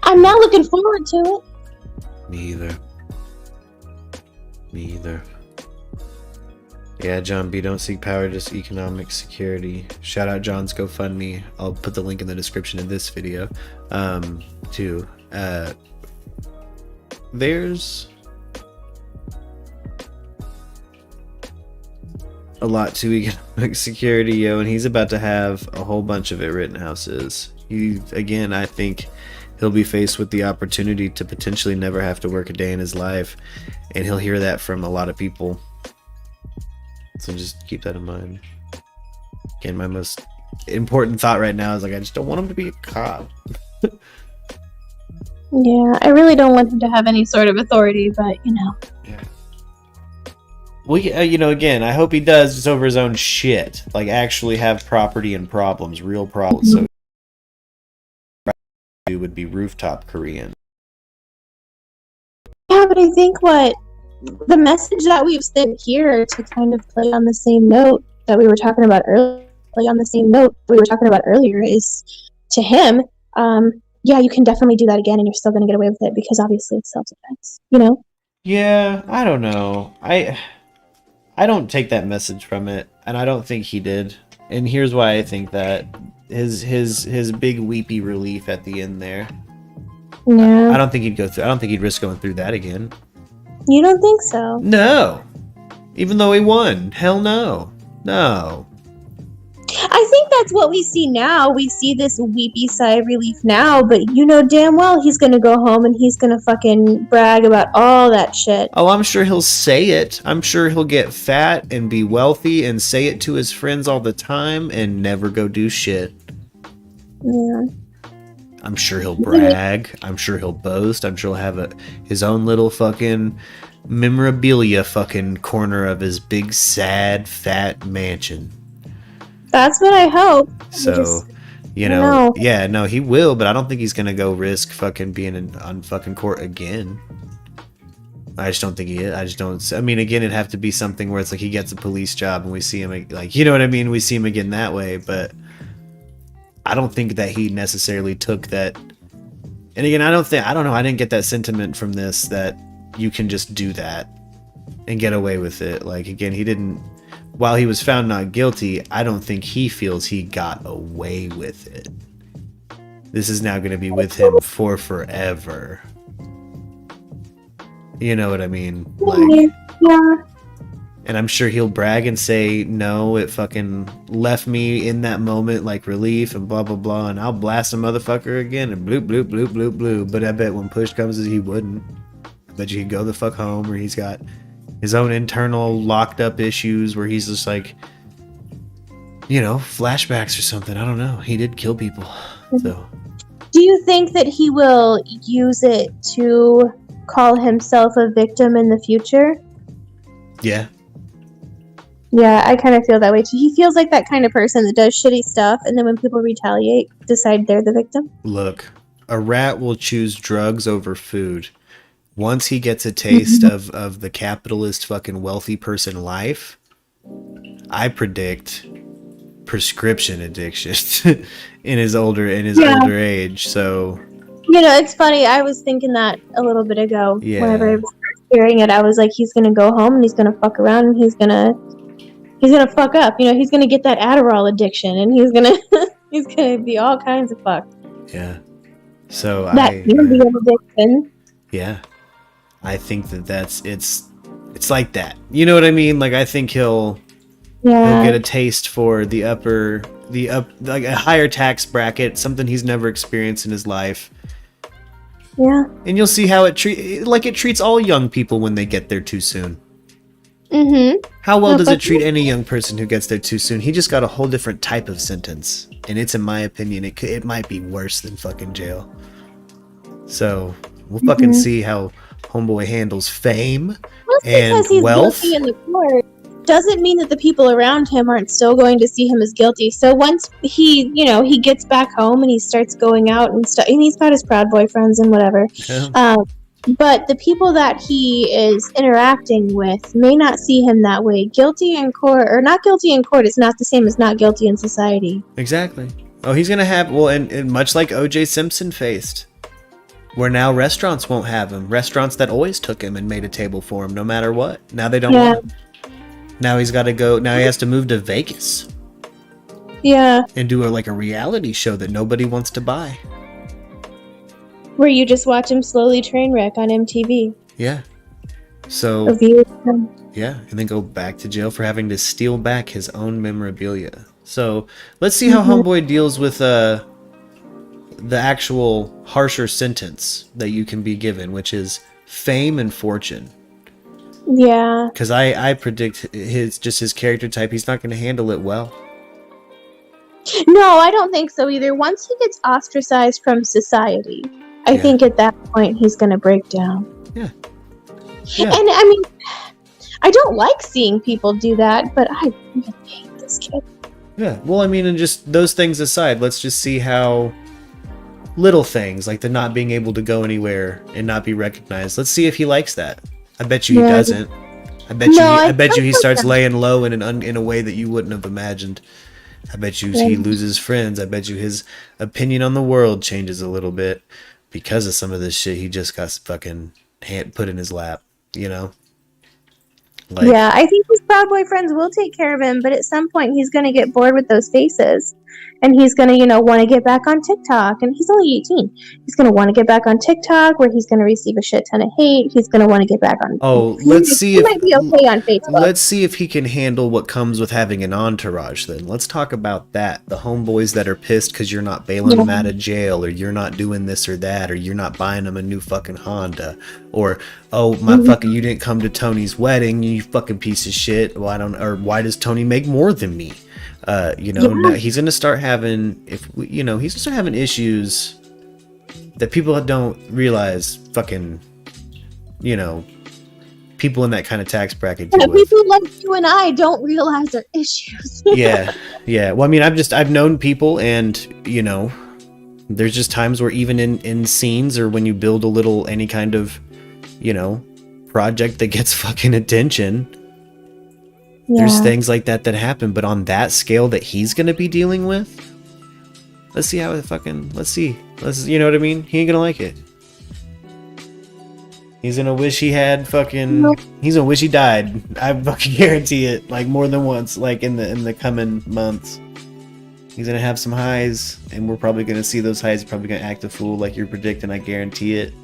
I'm not looking forward to it. Me either. Yeah, John B. Don't seek power, just economic security. Shout out John's GoFundMe. I'll put the link in the description of this video. Too. There's a lot to economic security, yo, and he's about to have a whole bunch of it. Rittenhouse is. Again, I think he'll be faced with the opportunity to potentially never have to work a day in his life, and he'll hear that from a lot of people. So just keep that in mind. Again, my most important thought right now is like, I just don't want him to be a cop. Yeah, I really don't want him to have any sort of authority, but you know. Yeah. Well, you know, again, I hope he does just over his own shit. Like, actually have property and problems, real problems. So it would be rooftop Korean. Yeah, but I think what the message that we've sent here to kind of play on the same note that we were talking about earlier, is to him, yeah, you can definitely do that again and you're still going to get away with it because obviously it's self-defense, you know? Yeah, I don't know. I don't take that message from it, and I don't think he did. And here's why I think that. His big weepy relief at the end there. Yeah. I don't think he'd risk going through that again. You don't think so? No. Even though he won. Hell no. No. I think that's what we see now. We see this weepy sigh of relief now, but you know damn well he's gonna go home and he's gonna fucking brag about all that shit. Oh, I'm sure he'll say it. I'm sure he'll get fat and be wealthy and say it to his friends all the time and never go do shit. Yeah. I'm sure he'll brag. I'm sure he'll boast. I'm sure he'll have his own little fucking memorabilia fucking corner of his big, sad, fat mansion. That's what I hope. So, you know, yeah, no, he will, but I don't think he's gonna go risk fucking being on fucking court again. I just don't think he is. I just don't. I mean, again, it'd have to be something where it's like he gets a police job and we see him, like, you know what I mean? We see him again that way, but I don't think that he necessarily took that. And again, I don't know. I didn't get that sentiment from this that you can just do that and get away with it. Like, again, he didn't. While he was found not guilty, I don't think he feels he got away with it. This is now going to be with him for forever. You know what I mean? Like, yeah. and I'm sure he'll brag and say, no, it fucking left me in that moment like relief and blah, blah, blah. And I'll blast a motherfucker again and bloop, bloop, bloop, bloop, bloop. But I bet when push comes, he wouldn't. I bet you he'd go the fuck home, or he's got his own internal locked up issues where he's just like, you know, flashbacks or something. I don't know. He did kill people. So, do you think that he will use it to call himself a victim in the future? yeah. Yeah, I kind of feel that way too. He feels like that kind of person that does shitty stuff, and then when people retaliate, decide they're the victim. Look, a rat will choose drugs over food. Once he gets a taste of the capitalist fucking wealthy person life, I predict prescription addiction in his older age. So, you know, it's funny. I was thinking that a little bit ago. Yeah. Whenever I was hearing it, I was like, he's gonna go home and he's gonna fuck around and he's gonna fuck up. You know, he's gonna get that Adderall addiction and he's gonna be all kinds of fucked. yeah. So That can be an addiction. yeah, I think it's like that. You know what I mean? Like I think he'll get a taste for the like a higher tax bracket, something he's never experienced in his life. Yeah. And you'll see how it treats all young people when they get there too soon. Mm-hmm. How well does it treat any young person who gets there too soon? He just got a whole different type of sentence, and it's, in my opinion, it might be worse than fucking jail. So we'll fucking see how homeboy handles fame and because he's wealth. guilty in the court doesn't mean that the people around him aren't still going to see him as guilty. So once he gets back home and he starts going out and stuff, and he's got his Proud Boy friends and whatever. Yeah. But the people that he is interacting with may not see him that way. Guilty in court or not guilty in court is not the same as not guilty in society. Exactly. Oh, he's gonna have and much like O.J. Simpson faced, where now restaurants won't have him. Restaurants that always took him and made a table for him, no matter what. Now they don't want him. Now he's got to go. Now he has to move to Vegas. Yeah. And do a reality show that nobody wants to buy. Where you just watch him slowly train wreck on MTV. Yeah. So. Yeah, and then go back to jail for having to steal back his own memorabilia. So let's see how homeboy deals with the actual harsher sentence that you can be given, which is fame and fortune. Yeah. Because I predict his character type, he's not going to handle it well. No, I don't think so either. Once he gets ostracized from society, I think at that point he's going to break down. Yeah. And I mean, I don't like seeing people do that, but I really hate this kid. Yeah, well, I mean, and just those things aside, let's just see how little things, like the not being able to go anywhere and not be recognized, let's see if he likes that. I bet you he doesn't. I bet you he starts laying low in a way that you wouldn't have imagined. I bet you he loses friends. I bet you his opinion on the world changes a little bit because of some of this shit he just got fucking put in his lap, you know? Yeah, I think his Proud Boy friends will take care of him, but at some point he's going to get bored with those faces. And he's going to, want to get back on TikTok. And he's only 18. He's going to want to get back on TikTok where he's going to receive a shit ton of hate. He's going to want to get back on... He might be okay on Facebook. Let's see if he can handle what comes with having an entourage then. Let's talk about that. The homeboys that are pissed because you're not bailing them out of jail, or you're not doing this or that, or you're not buying them a new fucking Honda, or, oh, you didn't come to Tony's wedding, you fucking piece of shit. Why does Tony make more than me? Now he's gonna start having issues that people don't realize. Fucking, people in that kind of tax bracket deal with. People like you and I don't realize our issues. yeah. Well, I mean, I've known people, and there's just times where even in scenes, or when you build any kind of, project that gets fucking attention. There's things like that happen, but on that scale that he's gonna be dealing with, let's see how you know what I mean? He ain't gonna like it. He's gonna wish he had he's gonna wish he died. I fucking guarantee it, like more than once, like in the coming months. He's gonna have some highs, and we're probably gonna see those highs. He's probably gonna act a fool like you're predicting, I guarantee it.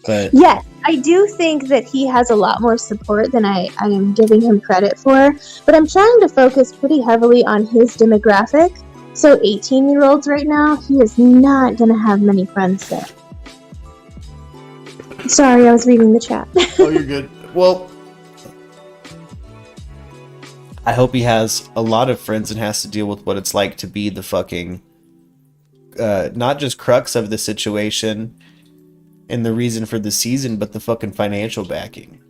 But yes, I do think that he has a lot more support than I am giving him credit for, but I'm trying to focus pretty heavily on his demographic. So 18-year-olds right now, he is not going to have many friends there. Sorry, I was reading the chat. Oh, you're good. Well, I hope he has a lot of friends and has to deal with what it's like to be the fucking, not just crux of the situation and the reason for the season, but the fucking financial backing.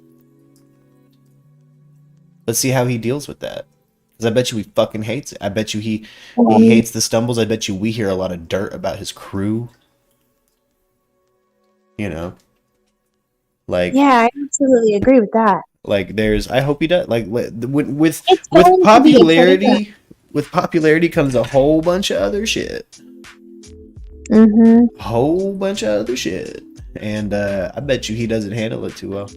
Let's see how he deals with that. Because I bet you he fucking hates it. I bet you he hates the stumbles. I bet you we hear a lot of dirt about his crew. Like, yeah, I absolutely agree with that. Like, I hope he does. Like, with popularity, comes a whole bunch of other shit. Whole bunch of other shit. And I bet you he doesn't handle it too well.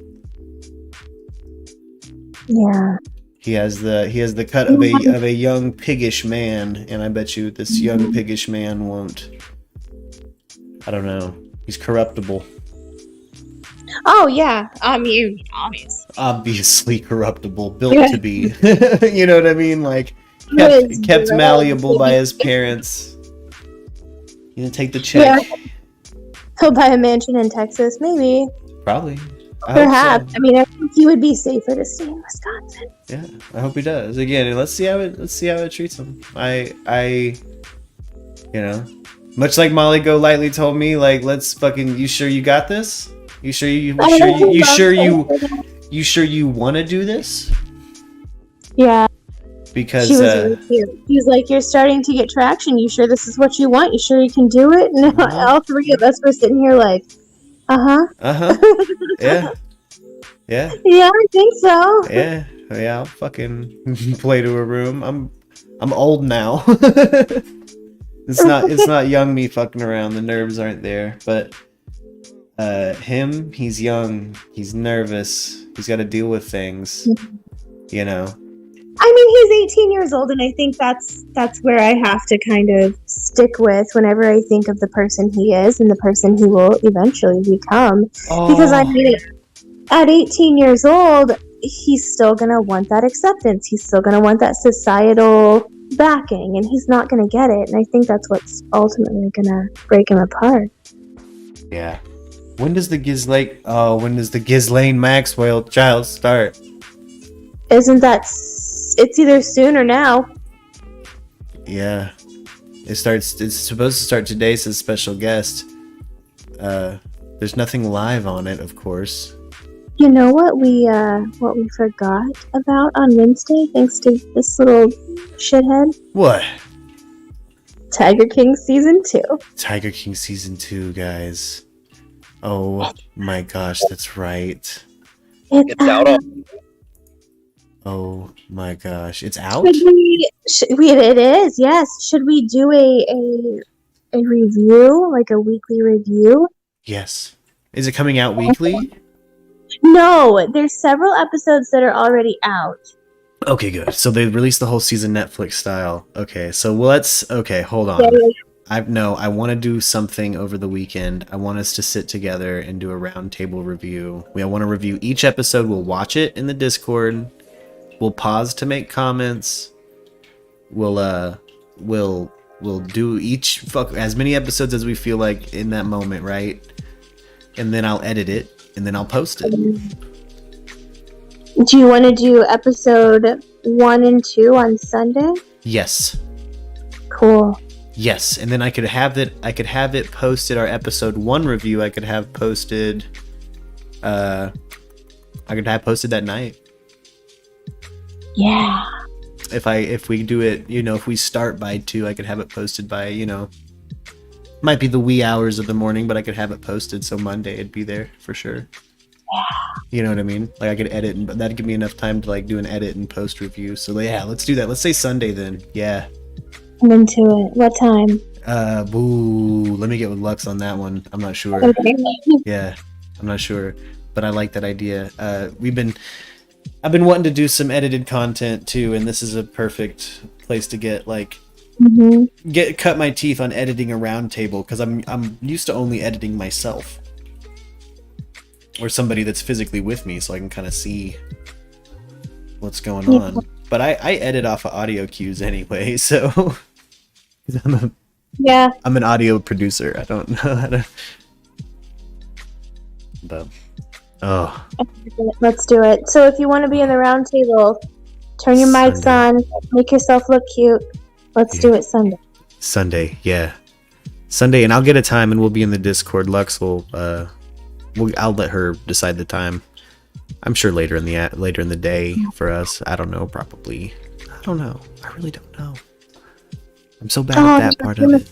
Yeah. He has the cut of a young piggish man, and I bet you this young piggish man won't I don't know. He's corruptible. Oh yeah, I mean, obviously. Obviously corruptible, built Yeah. to be. You know what I mean? Like Yes, kept bro. malleable by his parents. You know, take the check. Yeah. He'll buy a mansion in Texas, maybe. Probably. I hope Perhaps. so. I mean, I think he would be safer to stay in Wisconsin. Yeah, I hope he does. Again, let's see how it treats him. I you know, much like Molly Golightly told me, like, let's fucking, you sure you got this? You sure you want to do this? Yeah. Because She was really cute. She was like, "You're starting to get traction. You sure this is what you want? You sure you can do it?" And all three of us were sitting here like, yeah. Yeah. Yeah, I think so. Yeah. Yeah, I'll fucking play to a room. I'm old now. It's not young me fucking around. The nerves aren't there. But he's young. He's nervous. He's got to deal with things. You know. I mean, he's 18 years old, and I think that's where I have to kind of stick with whenever I think of the person he is and the person he will eventually become. Because I mean, at 18 years old, he's still gonna want that acceptance. He's still gonna want that societal backing, and he's not gonna get it. And I think that's what's ultimately gonna break him apart. Yeah. When does the Ghislaine Maxwell trial start? Isn't that? It's either soon or now. Yeah. It's supposed to start today, says special guest. There's nothing live on it, of course. You know what we forgot about on Wednesday, thanks to this little shithead? What? Tiger King Season 2. Tiger King Season 2, guys. Oh my gosh, that's right. It's out on. Oh my gosh, it's out? It is, yes. Should we do a review, like a weekly review? Yes. Is it coming out weekly? No, there's several episodes that are already out. Okay, good. So they released the whole season Netflix style. Okay, so hold on. I want to do something over the weekend. I want us to sit together and do a roundtable review. I want to review each episode. We'll watch it in the Discord. We'll pause to make comments. We'll do as many episodes as we feel like in that moment, right? And then I'll edit it and then I'll post it. Do you want to do episode 1 and 2 on Sunday? Yes. Cool. Yes, and then I could have it posted, our episode 1 review I could have posted that night. Yeah. If we do it, if we start by 2, I could have it posted by, might be the wee hours of the morning, but I could have it posted so Monday it'd be there for sure. Yeah. You know what I mean? Like I could edit, and that'd give me enough time to like do an edit and post review. So yeah, let's do that. Let's say Sunday then. Yeah. I'm into it. What time? Boo. Let me get with Lux on that one. I'm not sure. Okay. Yeah, I'm not sure, but I like that idea. I've been wanting to do some edited content too, and this is a perfect place to get cut my teeth on editing a round table, because I'm used to only editing myself or somebody that's physically with me, so I can kind of see what's going on. But I edit off of audio cues anyway, so I'm an audio producer. I don't know how to. But let's do it. So if you want to be in the round table, turn your mics on, make yourself look cute. Let's do it Sunday. Sunday, yeah. Sunday, and I'll get a time and we'll be in the Discord. Lux will I'll let her decide the time. I'm sure later in the day for us. I don't know, probably. I don't know. I really don't know. I'm so bad at that part of it.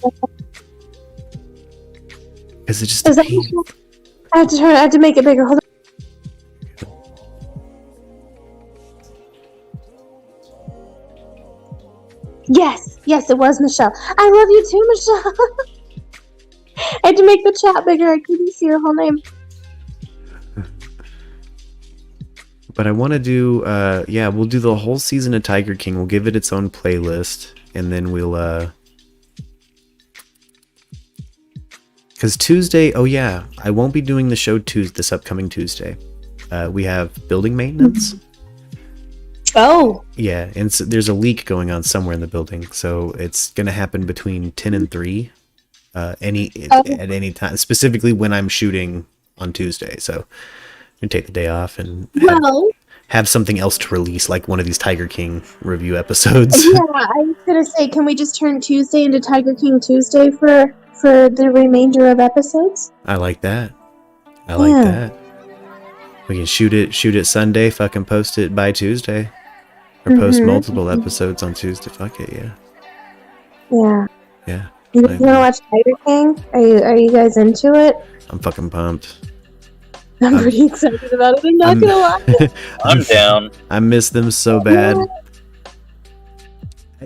Because it just depends. I had to make it bigger. Hold on. Yes, it was Michelle. I love you too, Michelle. I had to make the chat bigger. I couldn't see her whole name. But I want to do, we'll do the whole season of Tiger King. We'll give it its own playlist, and then we'll Because Tuesday, oh yeah, I won't be doing the show this upcoming Tuesday. We have building maintenance. Oh. Yeah, and so there's a leak going on somewhere in the building, so it's gonna happen between 10 and 3, at any time. Specifically when I'm shooting on Tuesday, so I'm gonna take the day off and have something else to release, like one of these Tiger King review episodes. Yeah, I was gonna say, can we just turn Tuesday into Tiger King Tuesday for the remainder of episodes? I like that. I like that. We can shoot it Sunday, fucking post it by Tuesday. Or post multiple episodes on Tuesday. Fuck it, yeah. Yeah. Yeah. You guys wanna watch Tiger King? Are you guys into it? I'm fucking pumped. I'm pretty excited about it, I'm not gonna lie. I'm down. I miss them so bad.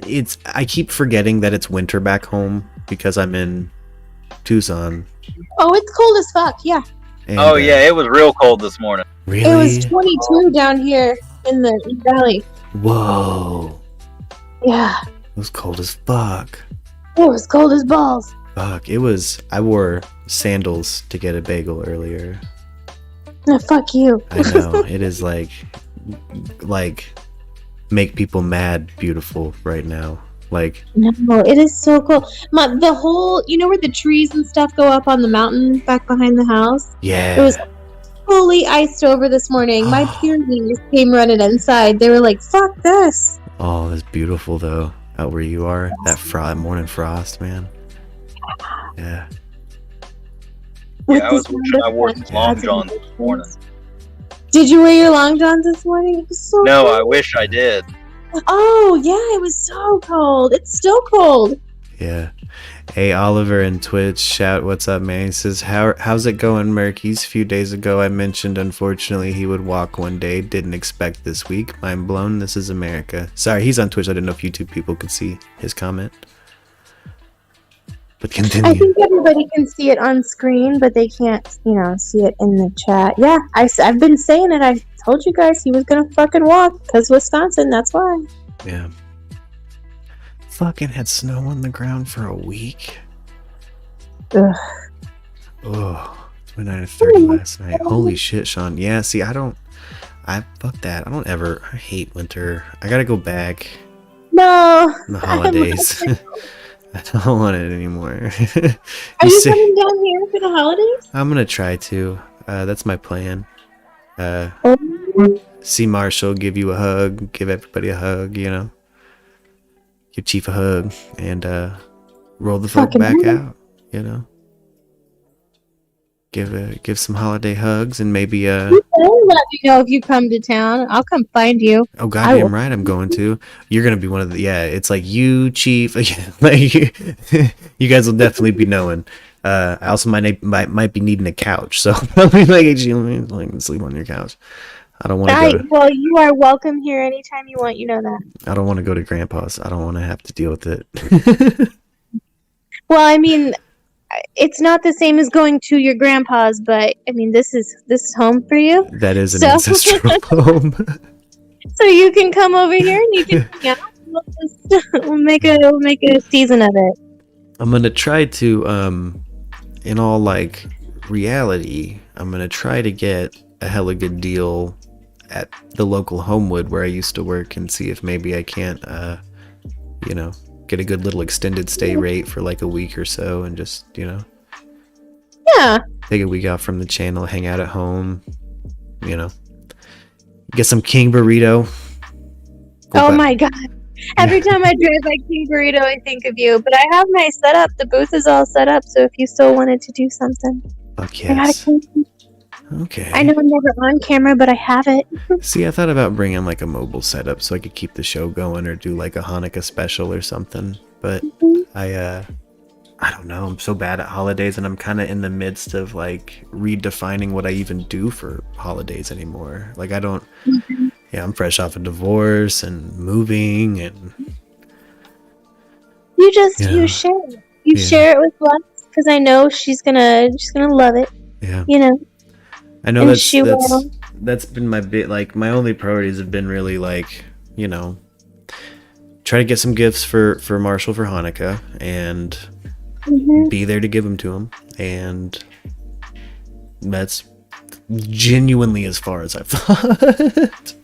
I keep forgetting that it's winter back home because I'm in Tucson. Oh, it's cold as fuck, yeah. And, Yeah, it was real cold this morning. Really? It was 22 down here in the valley. Whoa. Yeah. It was cold as fuck. It was cold as balls. Fuck. It was. I wore sandals to get a bagel earlier. Oh, fuck you. I know. It is like make people mad beautiful right now. Like, no, it is so cool. The whole, you know where the trees and stuff go up on the mountain back behind the house? yeah. It was fully iced over this morning. My Pyrenees came running inside. They were like, fuck this. Oh, that's beautiful though. Out where you are, that morning frost, man. Yeah. Yeah, I was wishing I wore some long johns this morning. Did you wear your long johns this morning? It was so No, cold. I wish I did. Oh, yeah, it was so cold. It's still cold. Yeah. Hey, Oliver in Twitch, shout, what's up, man? He says, how's it going, Murkies? A few days ago, I mentioned, unfortunately, he would walk one day. Didn't expect this week. Mind blown. This is America. Sorry, he's on Twitch. I didn't know if YouTube people could see his comment. But continue. I think everybody can see it on screen, but they can't, see it in the chat. Yeah, I've been saying it. I told you guys he was gonna fucking walk, because Wisconsin, that's why. Yeah. Fucking had snow on the ground for a week. Ugh. Oh, it's midnight at 30 last night. Holy shit, Sean. Yeah, see, fuck that. I hate winter. I gotta go back. No. In the holidays. I don't want it anymore. Are you coming down here for the holidays? I'm gonna try to. That's my plan. Oh. See Marshall, give you a hug, give everybody a hug, give Chief a hug, and roll the folk back out, give some holiday hugs, and maybe let me know if you come to town. I'll come find you. Oh, goddamn right, I'm going to. You're gonna be one of the. Yeah, it's like you, Chief. Like you guys will definitely be knowing. I also might be needing a couch, so probably like sleep on your couch. I don't want to go. Well, you are welcome here anytime you want. You know that. I don't want to go to Grandpa's. I don't want to have to deal with it. Well, I mean, it's not the same as going to your grandpa's, but I mean, this is home for you. That is an ancestral home. So you can come over here and you can we'll make a season of it. I'm gonna try to in all like reality, I'm gonna try to get a hella good deal at the local Homewood where I used to work and see if maybe I can't get a good little extended stay rate for like a week or so and just Yeah. take a week off from the channel, hang out at home, get some king burrito. My god. Every time I drive by King Burrito, I think of you. But I have my setup. The booth is all set up, so if you still wanted to do something. Fuck yes. Okay. I know I'm never on camera, but I have it. See, I thought about bringing like a mobile setup so I could keep the show going or do like a Hanukkah special or something. But I don't know. I'm so bad at holidays, and I'm kind of in the midst of like redefining what I even do for holidays anymore. Like I don't. Yeah, I'm fresh off a divorce and moving, and you share it. You share it with Lex because I know she's gonna love it. Yeah. I know and that's been my bit. Like my only priorities have been really like try to get some gifts for Marshall for Hanukkah, and be there to give them to them, and that's genuinely as far as I've thought.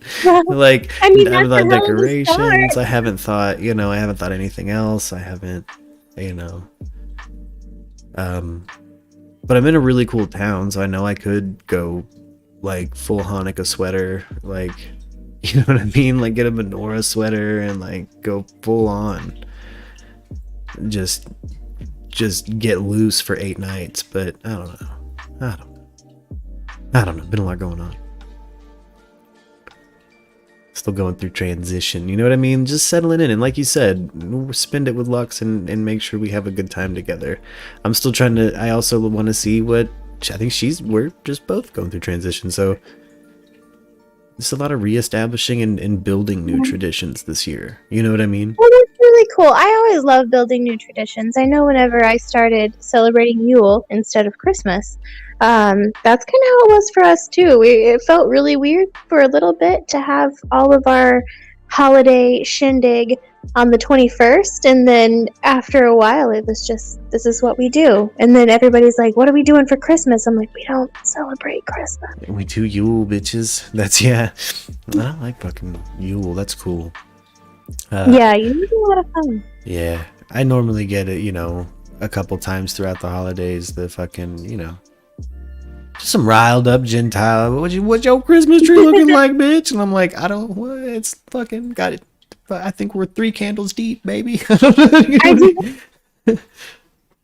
Like, I mean, I haven't that's thought a hell of a decorations. start. I haven't thought, I haven't thought anything else. I haven't, but I'm in a really cool town, so I know I could go like full Hanukkah sweater, like, you know what I mean? Like, get a menorah sweater and like go full on. Just get loose for 8 nights, but I don't know. Been a lot going on. Still going through transition, you know what I mean? Just settling in, and like you said, spend it with Lux and make sure we have a good time together. I'm still trying to, I also want to see what, I think we're just both going through transition, so there's a lot of reestablishing and building new traditions this year. You know what I mean? Well, that's really cool. I always love building new traditions. I know whenever I started celebrating Yule instead of Christmas, that's kind of how it was for us too. It felt really weird for a little bit to have all of our holiday shindig on the 21st, and then after a while it was just, this is what we do. And then everybody's like, what are we doing for Christmas? I'm like, we don't celebrate Christmas. We do Yule, bitches. That's, yeah. I like fucking Yule. That's cool. Yeah, Yule's a lot of fun. Yeah. I normally get it, a couple times throughout the holidays. The fucking, just some riled up Gentile. What's your Christmas tree looking like, bitch? And I'm like, it's fucking got it. I think we're 3 candles deep, baby. I do.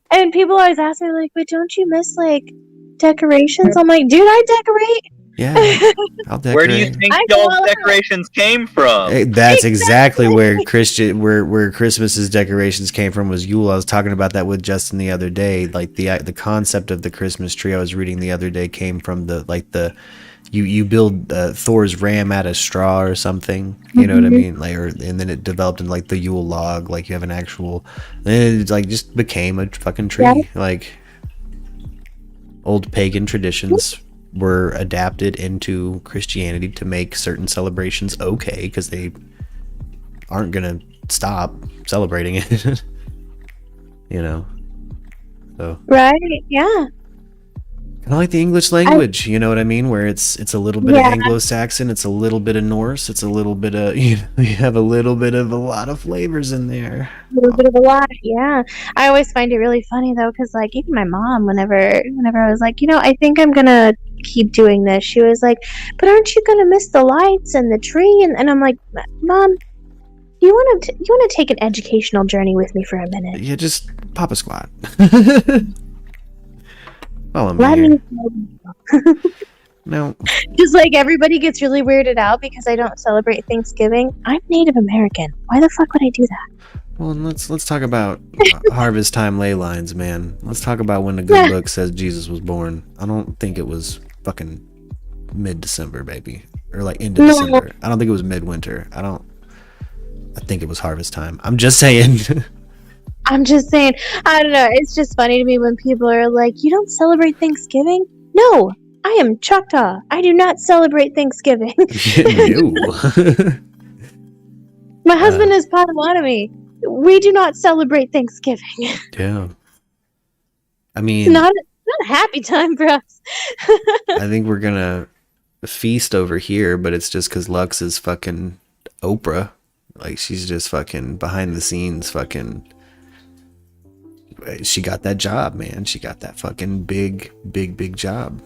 And people always ask me, like, but don't you miss, like, decorations? I'm like, dude, I decorate. Yeah, I'll decorate. Where do you think y'all's decorations came from? That's exactly where Christmas's decorations came from, was Yule. I was talking about that with Justin the other day. Like the concept of the Christmas tree I was reading the other day came from you build Thor's ram out of straw or something. You know what I mean? Like, and then it developed in like the Yule log. Like you have an actual, then it like just became a fucking tree. Yeah. Like old pagan traditions were adapted into Christianity to make certain celebrations okay, because they aren't gonna stop celebrating it. So right, yeah. Kind of like the English language, you know what I mean? Where it's a little bit of Anglo-Saxon, it's a little bit of Norse, it's a little bit of, you have a little bit of a lot of flavors in there. A little bit of a lot, yeah. I always find it really funny though, because like even my mom, whenever I was like, I think I'm gonna keep doing this, she was like, but aren't you gonna miss the lights and the tree? And I'm like, Mom, you want to take an educational journey with me for a minute? Yeah, just pop a squat. Let me No. Just like everybody gets really weirded out because I don't celebrate Thanksgiving. I'm Native American. Why the fuck would I do that? Well, let's talk about harvest time ley lines, man. Let's talk about when the good book says Jesus was born. I don't think it was fucking mid-December, baby, or like into December. I don't think it was midwinter. I think it was harvest time. I'm just saying. I don't know. It's just funny to me when people are like, you don't celebrate Thanksgiving? No, I am Choctaw. I do not celebrate Thanksgiving. My husband is Potawatomi. We do not celebrate Thanksgiving. Yeah. I mean, it's not a happy time for us. I think we're gonna feast over here, but it's just because Lux is fucking Oprah. Like, she's just fucking behind the scenes fucking. She got that job, man. She got that fucking big job.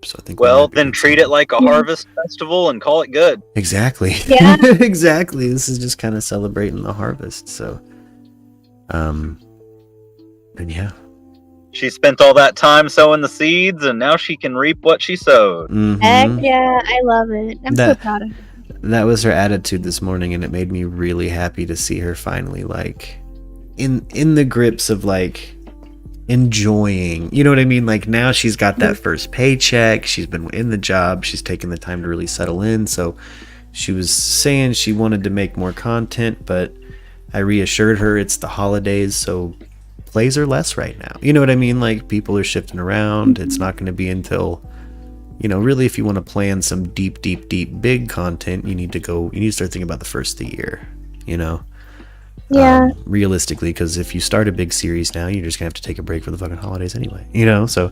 So I think. Well, then treat it like a harvest festival and call it good. Exactly. Yeah. Exactly. This is just kind of celebrating the harvest. So, and yeah. She spent all that time sowing the seeds, and now she can reap what she sowed. Mm-hmm. Heck yeah, I love it. I'm so proud of her. That was her attitude this morning, and it made me really happy to see her finally, like, in the grips of, like, enjoying, you know what I mean? Like, now she's got that first paycheck, she's been in the job, she's taken the time to really settle in. So she was saying she wanted to make more content, but I reassured her it's the holidays, so plays are less right now, you know what I mean? Like, people are shifting around. It's not going to be until, you know, really, if you want to plan some deep big content, you need to start thinking about the first of the year, you know. Yeah. Realistically, because if you start a big series now, you're just gonna have to take a break for the fucking holidays anyway, you know. So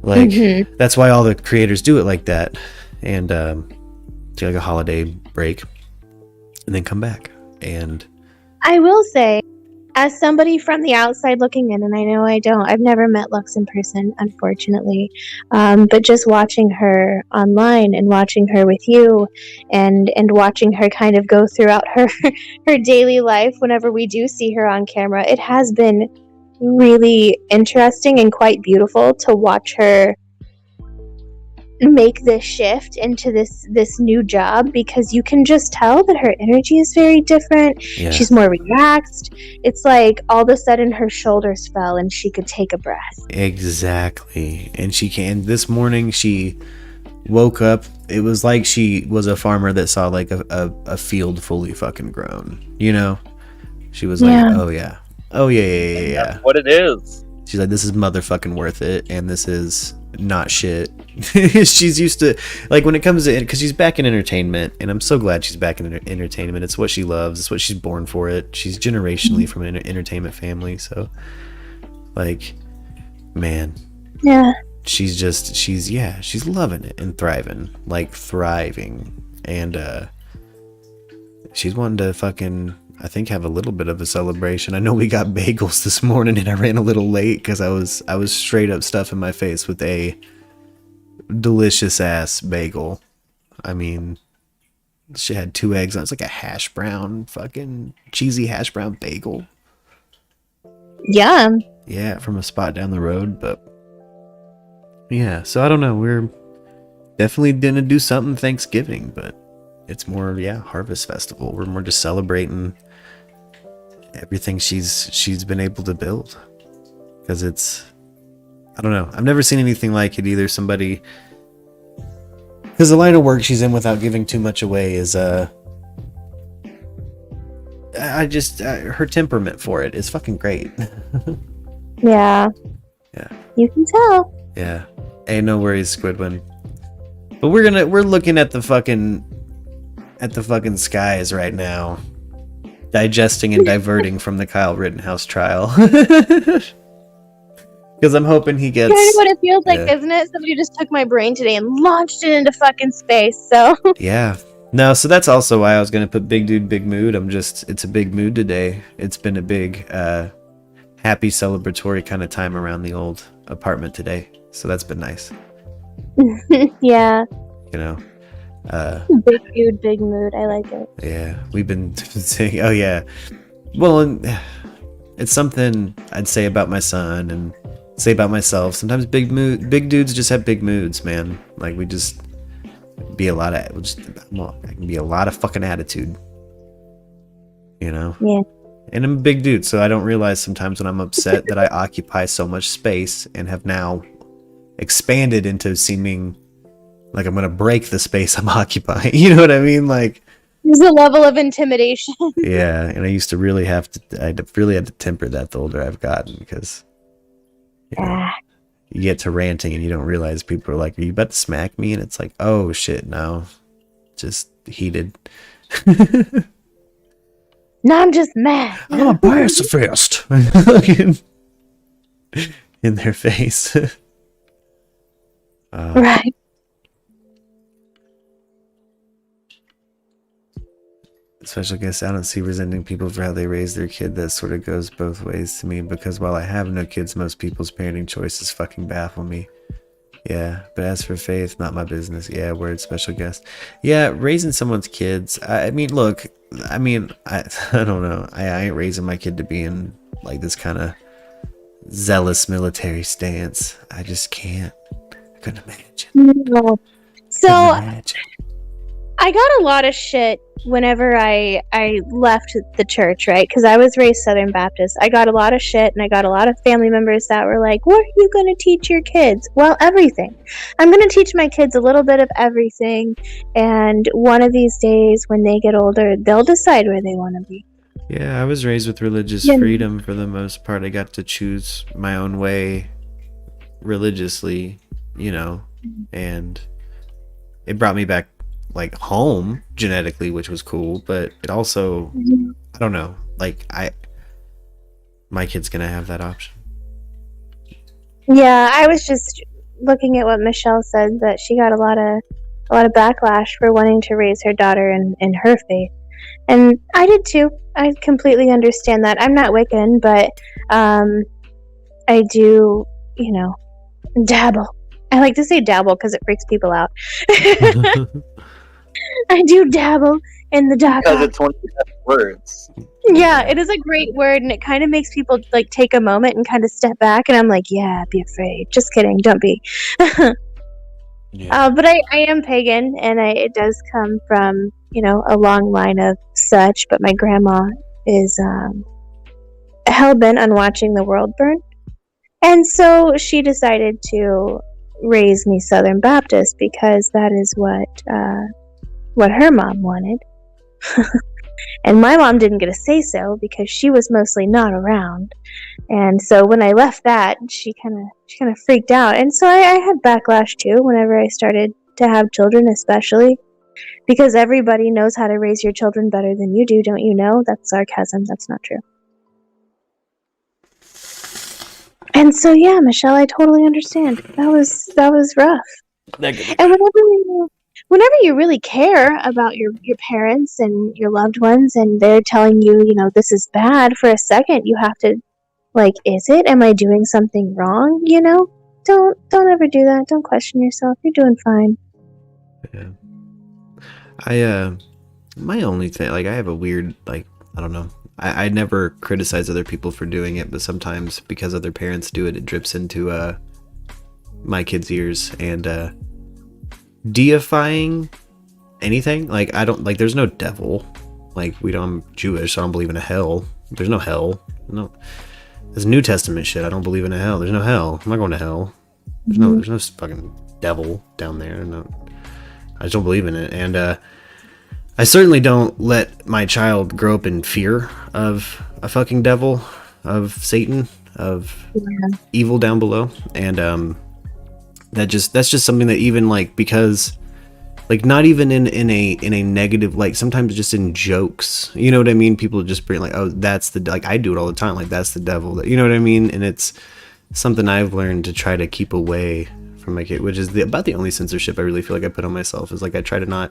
like that's why all the creators do it like that, and take like a holiday break and then come back. And I will say, as somebody from the outside looking in, and I know I've never met Lux in person, unfortunately, but just watching her online and watching her with you, and watching her kind of go throughout her her daily life whenever we do see her on camera, it has been really interesting and quite beautiful to watch her make this shift into this new job, because you can just tell that her energy is very different. yeah, She's more relaxed. It's like all of a sudden her shoulders fell and she could take a breath. exactly. And she can. This morning she woke up, it was like she was a farmer that saw like a field fully fucking grown, you know. She was like, oh yeah, That's what it is. she's like, this is motherfucking worth it, and this is not shit. She's used to, like, when it comes to, because she's back in entertainment, and I'm so glad she's back in entertainment. It's what she loves. It's what she's born for. It. She's generationally from an entertainment family, so like, man, Yeah. she's loving it and thriving, and she's wanting to fucking, I think, have a little bit of a celebration. I know we got bagels this morning, and I ran a little late because I was straight up stuffing my face with a delicious ass bagel. I mean, she had 2 eggs on it. It's like a hash brown, fucking cheesy hash brown bagel. Yeah. Yeah, from a spot down the road. But yeah, so I don't know. We're definitely gonna do something Thanksgiving, but it's more, Harvest Festival. We're more just celebrating everything she's been able to build, because it's, I don't know, I've never seen anything like it either. Somebody, because the line of work she's in, without giving too much away, is her temperament for it is fucking great. Yeah. Yeah. You can tell. Yeah. Hey, no worries, Squidwin. But we're looking at the fucking skies right now, digesting and diverting from the Kyle Rittenhouse trial. Because I'm hoping he gets... Kind of what it feels like, isn't it? Somebody just took my brain today and launched it into fucking space, so... Yeah. No, so that's also why I was going to put Big Dude, Big Mood. It's a big mood today. It's been a big, happy, celebratory kind of time around the old apartment today. So that's been nice. Yeah. You know? Big dude, big mood. I like it. Yeah. We've been saying, oh yeah. Well, and it's something I'd say about my son and say about myself. Sometimes big dudes just have big moods, man. Like, we just be a lot of, I can be a lot of fucking attitude, you know? Yeah. And I'm a big dude, so I don't realize sometimes when I'm upset that I occupy so much space and have now expanded into seeming like I'm gonna break the space I'm occupying. You know what I mean? Like, There's a level of intimidation. yeah, and I used to really have to, I really had to temper that the older I've gotten, because you know, you get to ranting and you don't realize people are like, are you about to smack me? And it's like, oh shit, no, just heated. No, I'm just mad. I'm a pacifist. In their face. Right. Special guest, I don't see resenting people for how they raise their kid. That sort of goes both ways to me, because while I have no kids, most people's parenting choices fucking baffle me. Yeah, but as for faith, not my business. Yeah, word, special guest. Yeah, raising someone's kids. I mean, look, I don't know. I ain't raising my kid to be in like this kind of zealous military stance. I just can't. I couldn't imagine. No. So Couldn't imagine. I got a lot of shit whenever I left the church, right? Because I was raised Southern Baptist. I got a lot of shit, and I got a lot of family members that were like, what are you going to teach your kids? Well, everything. I'm going to teach my kids a little bit of everything, and one of these days when they get older, they'll decide where they want to be. Yeah, I was raised with religious freedom for the most part. I got to choose my own way religiously, you know, and it brought me back like home genetically, which was cool, but it also, I don't know, like my kid's gonna have that option. Yeah, I was just looking at what Michelle said, that she got a lot of backlash for wanting to raise her daughter in her faith. And I did too. I completely understand that. I'm not Wiccan, but I do, dabble. I like to say dabble because it freaks people out. I do dabble in the dark. Because it's one of the best words. Yeah, it is a great word, and it kind of makes people like take a moment and kind of step back. And I'm like, yeah, be afraid. Just kidding, don't be. Yeah. But I am pagan, and it does come from a long line of such. But my grandma is hell bent on watching the world burn, and so she decided to raise me Southern Baptist because that is what her mom wanted. And my mom didn't get a say-so because she was mostly not around. And so when I left that, she kind of freaked out. And so I had backlash too whenever I started to have children, especially because everybody knows how to raise your children better than you do, don't you know? That's sarcasm. That's not true. And so yeah, Michelle, I totally understand. That was rough. And whenever you really care about your parents and your loved ones, and they're telling you, this is bad, for a second you have to, like, is it? Am I doing something wrong? Don't ever do that. Don't question yourself. You're doing fine. Yeah. My only thing, like, I have a weird, like, I don't know. I never criticize other people for doing it, but sometimes because other parents do it, it drips into my kids' ears, and deifying anything. Like, I don't, like, there's no devil. Like, I'm Jewish, so I don't believe in a hell. There's no hell. No. There's New Testament shit. I don't believe in a hell. There's no hell. I'm not going to hell. There's no fucking devil down there. No. I just don't believe in it. And I certainly don't let my child grow up in fear of a fucking devil, of Satan, of evil down below. And that's just something that, even, like, because, like, not even in a negative, like, sometimes just in jokes, you know what I mean? People just bring, like, oh, that's the, like, I do it all the time, like, that's the devil, that, you know what I mean? And it's something I've learned to try to keep away from my kid, which is about the only censorship I really feel like I put on myself, is, like, I try to not,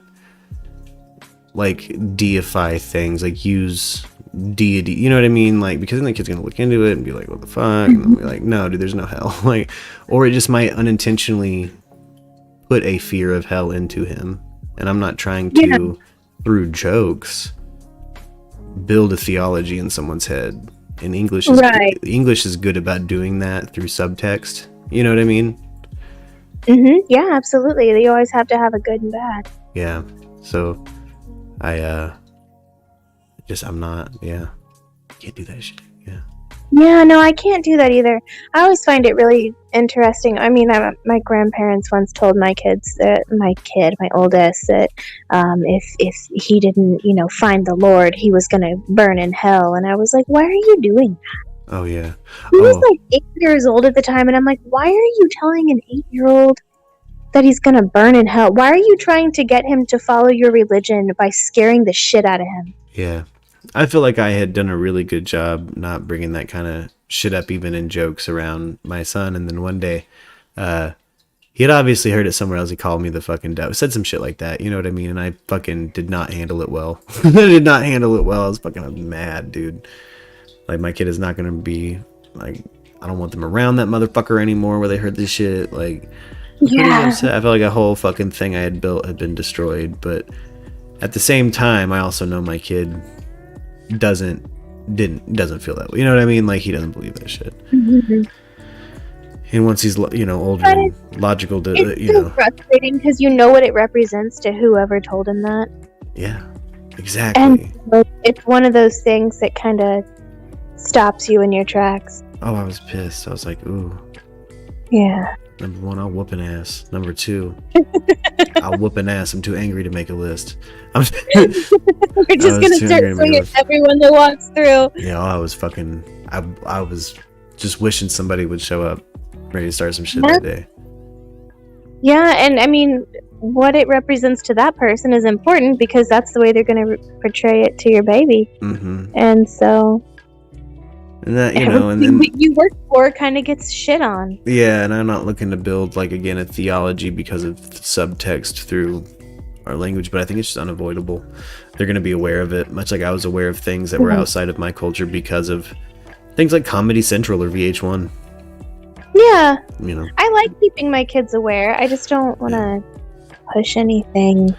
like, deify things, like, use deity, you know what I mean? Like, because then the kid's gonna look into it and be like, what the fuck? And I'll be like, no, dude, there's no hell. Like, or it just might unintentionally put a fear of hell into him. And I'm not trying to, through jokes, build a theology in someone's head. And English is good about doing that through subtext. You know what I mean? Yeah, absolutely. You always have to have a good and bad. Yeah. So I'm not, can't do that shit. Yeah, no, I can't do that either. I always find it really interesting. I mean, my grandparents once told my kids, that my oldest, that if he didn't, find the Lord, he was going to burn in hell. And I was like, why are you doing that? Oh, yeah. He was like 8 years old at the time, and I'm like, why are you telling an 8-year-old that he's going to burn in hell? Why are you trying to get him to follow your religion by scaring the shit out of him? Yeah. I feel like I had done a really good job not bringing that kind of shit up, even in jokes, around my son. And then one day, he had obviously heard it somewhere else. He called me the fucking devil, said some shit like that. You know what I mean? And I fucking did not handle it well. I did not handle it well. I was fucking mad, dude. Like, my kid is not going to be, like, I don't want them around that motherfucker anymore where they heard this shit. Like, I felt like a whole fucking thing I had built had been destroyed. But at the same time, I also know my kid doesn't feel that way. You know what I mean? Like, he doesn't believe that shit. And once he's, older and logical, it's so frustrating because you know what it represents to whoever told him that. Yeah, exactly. And it's one of those things that kind of stops you in your tracks. Oh, I was pissed. I was like, ooh. Yeah. Number 1, I'll whoop an ass. Number 2, I'll whoop an ass. I'm too angry to make a list. We're just gonna start swinging at everyone that walks through. Yeah, I was fucking. I was just wishing somebody would show up, ready to start some shit that day. Yeah, and I mean, what it represents to that person is important because that's the way they're going to portray it to your baby. Mm-hmm. And so, And that, you know, and then what you work for kind of gets shit on. yeah, and I'm not looking to build like again a theology because of subtext through our language, but I think it's just unavoidable. They're going to be aware of it, much like I was aware of things that were outside of my culture because of things like Comedy Central or VH1. Yeah, You know, I like keeping my kids aware. I just don't want to push anything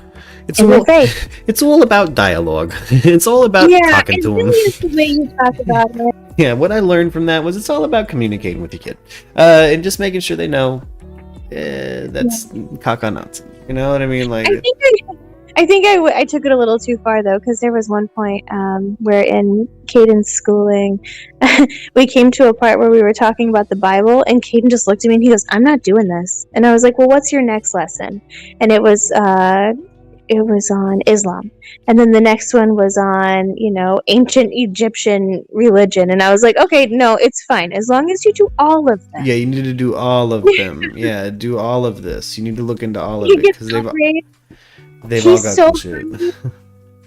it's in their all face. it's all about dialogue. It's all about talking to really them. is the way you talk about it. Yeah, what I learned from that was it's all about communicating with your kid, and just making sure they know that's caca nonsense. You know what I mean? Like, I think I took it a little too far though, because there was one point where in Caden's schooling, we came to a part where we were talking about the Bible, and Caden just looked at me and he goes, "I'm not doing this." And I was like, "Well, what's your next lesson?" And it was on Islam, and then the next one was on, you know, ancient Egyptian religion, and I was like, "Okay, no, it's fine as long as you do all of them." yeah, you need to do all of them. Yeah, do all of this. You need to look into all of it because they've all got some shit.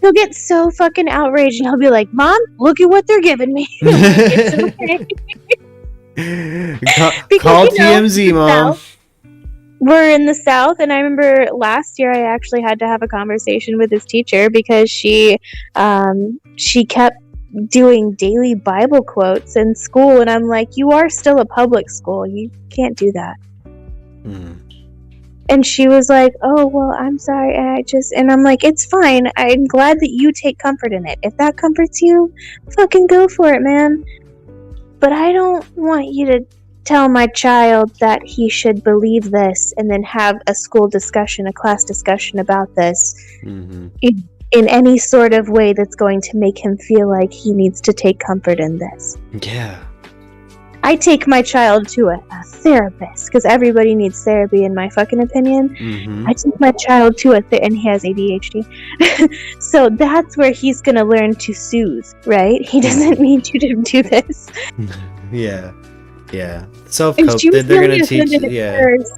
He'll get so fucking outraged and he'll be like, "Mom, look at what they're giving me." It's okay. Call TMZ, Mom. We're in the South, and I remember last year I actually had to have a conversation with his teacher because she kept doing daily Bible quotes in school, and I'm like, "You are still a public school. You can't do that." Mm. And she was like, "Oh, well, I'm sorry." And I'm like, "It's fine. I'm glad that you take comfort in it. If that comforts you, fucking go for it, man. But I don't want you to tell my child that he should believe this and then have a school discussion, a class discussion about this in any sort of way that's going to make him feel like he needs to take comfort in this." Yeah. I take my child to a therapist because everybody needs therapy, in my fucking opinion. Mm-hmm. I take my child to and he has ADHD, so that's where he's gonna learn to soothe. Right? He doesn't need you to do this. Yeah. Self And cope. she was They're really gonna teach. offended at Yeah. first.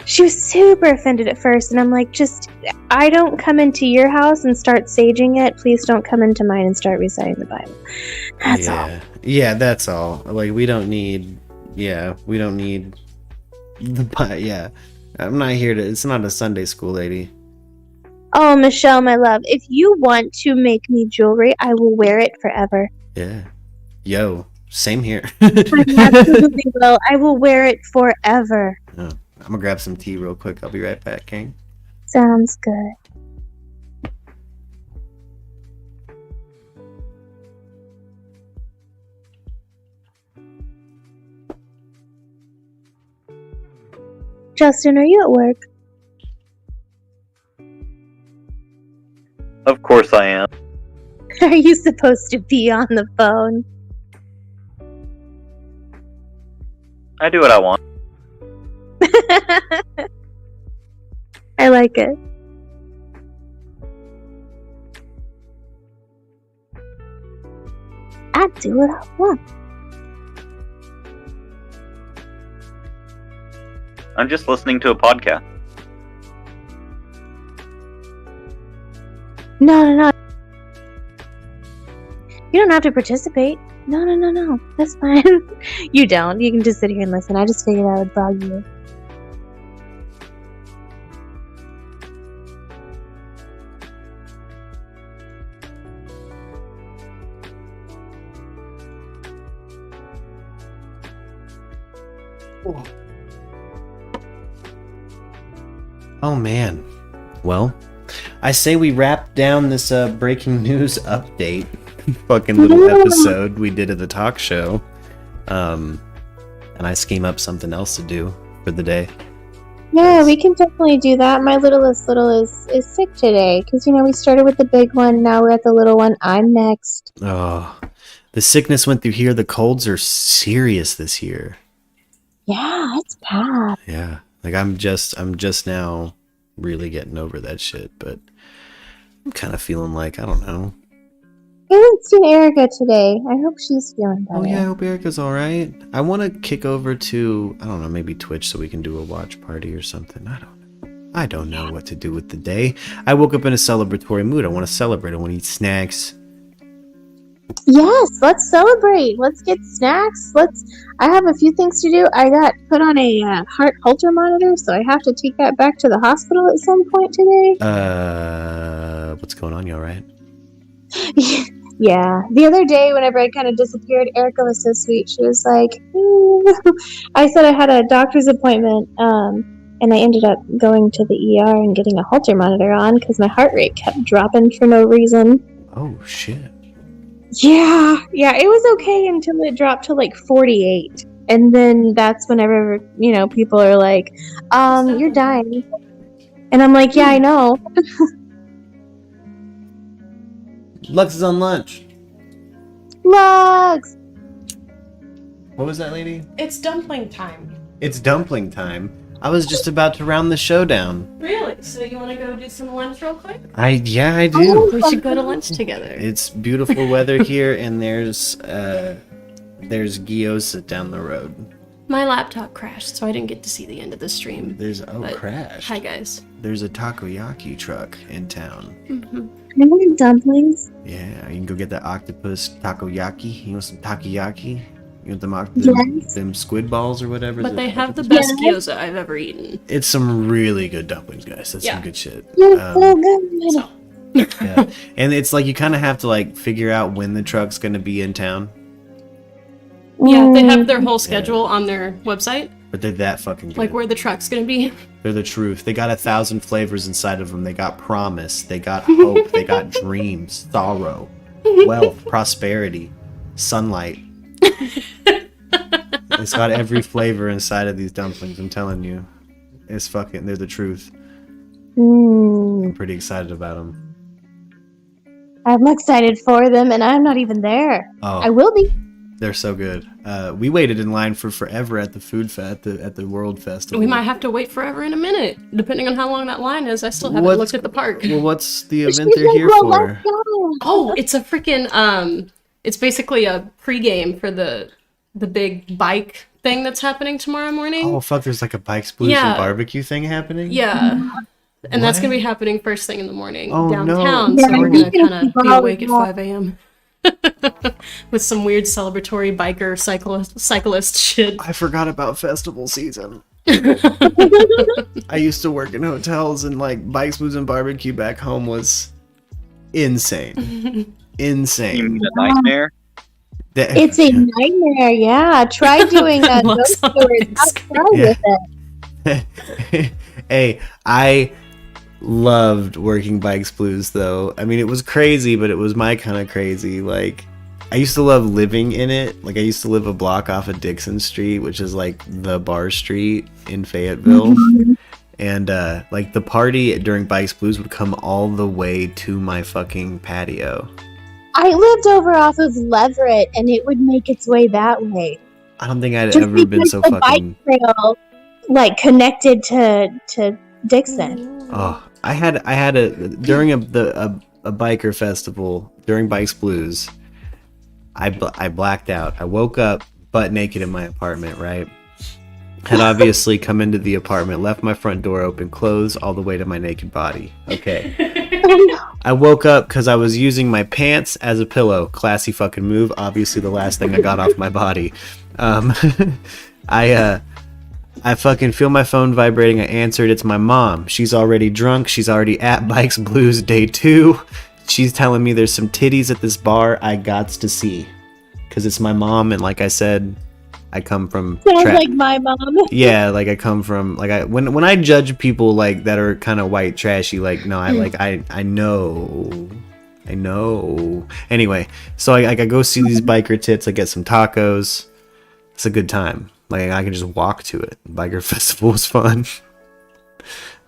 She was super offended at first, and I'm like, "Just, I don't come into your house and start saging it. Please don't come into mine and start reciting the Bible." That's all. Yeah, that's all. Like, we don't need. Yeah, we don't need. Yeah, I'm not here to. It's not a Sunday school, lady. Oh, Michelle, my love, if you want to make me jewelry, I will wear it forever. Yeah. Yo, same here. I absolutely will. I will wear it forever. Oh, I'm gonna grab some tea real quick. I'll be right back, King. Sounds good. Justin, are you at work? Of course I am. Are you supposed to be on the phone? I do what I want. I like it. I do what I want. I'm just listening to a podcast. No. You don't have to participate. No. That's fine. You don't. You can just sit here and listen. I just figured I would bug you. Oh man. Well, I say we wrap down this breaking news update fucking little episode we did of the talk show. And I scheme up something else to do for the day. Yeah, we can definitely do that. My littlest is sick today because, you know, we started with the big one. Now we're at the little one. I'm next. Oh, the sickness went through here. The colds are serious this year. Yeah, it's bad. Yeah. Like I'm just now really getting over that shit, but I'm kind of feeling like, I don't know. I haven't seen Erica today. I hope she's feeling better. Oh yeah, I hope Erica's all right. I want to kick over to, I don't know, maybe Twitch so we can do a watch party or something. I don't know. I don't know what to do with the day. I woke up in a celebratory mood. I want to celebrate. I want to eat snacks. Yes, let's celebrate. Let's get snacks. I have a few things to do. I got put on a heart Holter monitor, so I have to take that back to the hospital at some point today. What's going on? You all right? Yeah. The other day, whenever I kind of disappeared, Erica was so sweet. She was like, I said I had a doctor's appointment, and I ended up going to the ER and getting a Holter monitor on because my heart rate kept dropping for no reason. Oh, shit. Yeah, it was okay until it dropped to like 48. And then that's whenever, people are like, you're dying. And I'm like, yeah, I know. Lux is on lunch. Lux! What was that, lady? It's dumpling time. It's dumpling time. I was just about to round the show down. Really? So you want to go do some lunch real quick? I do. We should go to lunch together. It's beautiful weather here, and there's gyoza down the road. My laptop crashed, so I didn't get to see the end of the stream. Crashed. Hi, guys. There's a takoyaki truck in town. Mm-hmm. I want dumplings. Yeah, you can go get that octopus takoyaki. You want some takoyaki? You want them squid balls or whatever? But they have the best gyoza I've ever eaten. It's some really good dumplings, guys. That's some good shit. So good. Yeah. And it's like you kind of have to like figure out when the truck's going to be in town. Yeah, they have their whole schedule on their website. But they're that fucking good. Like where the truck's gonna be. They're the truth. They got 1,000 flavors inside of them. They got promise. They got hope. They got dreams, sorrow, wealth, prosperity, sunlight. It's got every flavor inside of these dumplings. I'm telling you, they're the truth. I'm pretty excited about them. I'm excited for them, and I'm not even there. Oh, I will be. They're so good. We waited in line for forever at the food fest at the World Festival. We might have to wait forever in a minute, depending on how long that line is. I still haven't looked at the park. Well, what's the event they're here for? Oh, it's a freaking it's basically a pregame for the big bike thing that's happening tomorrow morning. Oh fuck! There's like a Bikes, Blues, and barbecue thing happening. Yeah. And that's gonna be happening first thing in the morning downtown. No. So we're gonna kind of be awake at 5 a.m. with some weird celebratory biker cyclist shit. I forgot about festival season. I used to work in hotels, and like Bikes, Blues, and Barbecue back home was insane. Insane. You mean a nightmare? It's a nightmare, yeah. Try doing a ghost stories outside with it. Hey, I loved working Bikes Blues though. I mean, it was crazy, but it was my kind of crazy. Like, I used to love living in it. Like, I used to live a block off of Dixon Street, which is like the bar street in Fayetteville. Mm-hmm. And like the party during Bikes Blues would come all the way to my fucking patio. I lived over off of Leverett, and it would make its way that way. I don't think I'd Just ever been so the fucking. bike trail, like connected to Dixon. Oh, I had a during a biker festival during Bikes Blues. I blacked out. I woke up butt naked in my apartment. Right, had obviously come into the apartment, left my front door open, clothes all the way to my naked body. Okay. I woke up because I was using my pants as a pillow. Classy fucking move. Obviously, the last thing I got off my body. I fucking feel my phone vibrating. I answered. It's my mom. She's already drunk. She's already at Bikes Blues day 2. She's telling me there's some titties at this bar I gots to see. Because it's my mom, and like I said, I come from... Sounds like my mom. Yeah, like I come from... Like when I judge people like that are kind of white trashy, like, no, I know... Anyway, so I go see these biker tits. I get some tacos. It's a good time. Like, I can just walk to it. Biker festival was fun.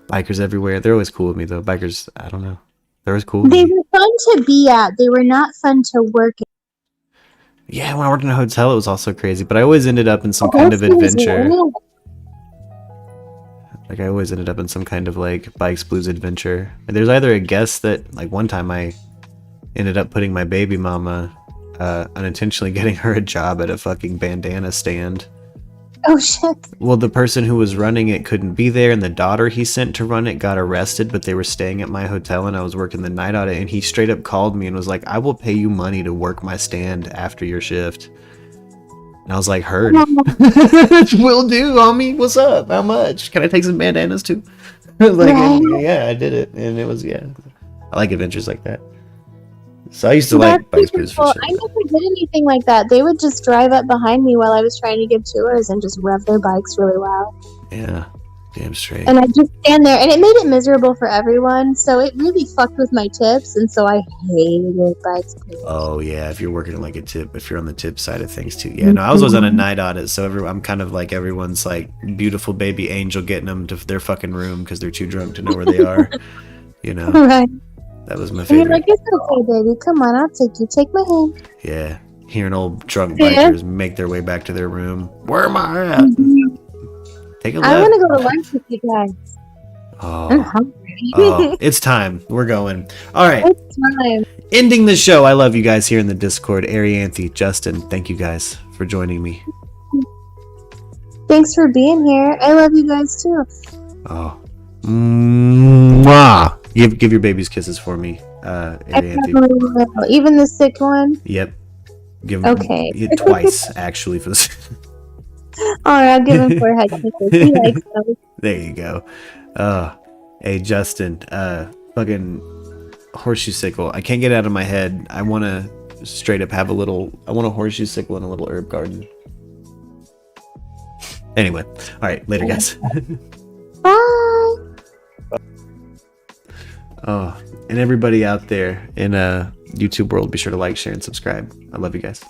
Bikers everywhere. They're always cool with me, though. Bikers, I don't know. They're always cool with They me. were fun to be at. They were not fun to work at. Yeah, when I worked in a hotel, it was also crazy. But I always ended up in some kind of adventure. Like, I always ended up in some kind of, like, Bikes Blues adventure. And there's either a guest that, like, one time I ended up putting my baby mama, unintentionally getting her a job at a fucking bandana stand. Oh shit. Well, the person who was running it couldn't be there, and the daughter he sent to run it got arrested, but they were staying at my hotel, and I was working the night audit, and he straight up called me and was like, I will pay you money to work my stand after your shift. And I was like, heard. Will do, homie. What's up? How much? Can I take some bandanas too? Like, Right. yeah, I did it, and it was, yeah. I like adventures like that. So I used to That's like bikes super booze for cool. shit. I never did anything like that. They would just drive up behind me while I was trying to give tours and just rev their bikes really loud. Yeah, damn straight. And I'd just stand there, and it made it miserable for everyone. So it really fucked with my tips, and so I hated bikes. Oh yeah, if you're working like a tip, if you're on the tip side of things too. Yeah, no, I was always on a night audit, so I'm kind of like everyone's like beautiful baby angel getting them to their fucking room because they're too drunk to know where they are. You know, Right. that was my And you're favorite. like, it's okay, baby. Come on, I'll take you. Take my hand. Yeah, hearing old drunk Yeah. bikers make their way back to their room. Where am I at? Take a I left. want to go to lunch with you guys. I'm Oh, hungry. oh, it's time. We're going. All right, It's time. ending the show. I love you guys here in the Discord. Arianthe, Justin, thank you guys for joining me. Thanks for being here. I love you guys too. Oh, mwah. Give your babies kisses for me, I Arianthe. probably will. Even the sick one. Yep. Give them Okay. twice actually for this. Alright, I'll give him forehead kisses. He likes those. There you go. Hey Justin, fucking horseshoe sickle. I can't get it out of my head. I want to straight up have I want a horseshoe sickle and a little herb garden. Anyway, all right, later guys. Bye. Oh, and everybody out there in YouTube world, be sure to like, share, and subscribe. I love you guys.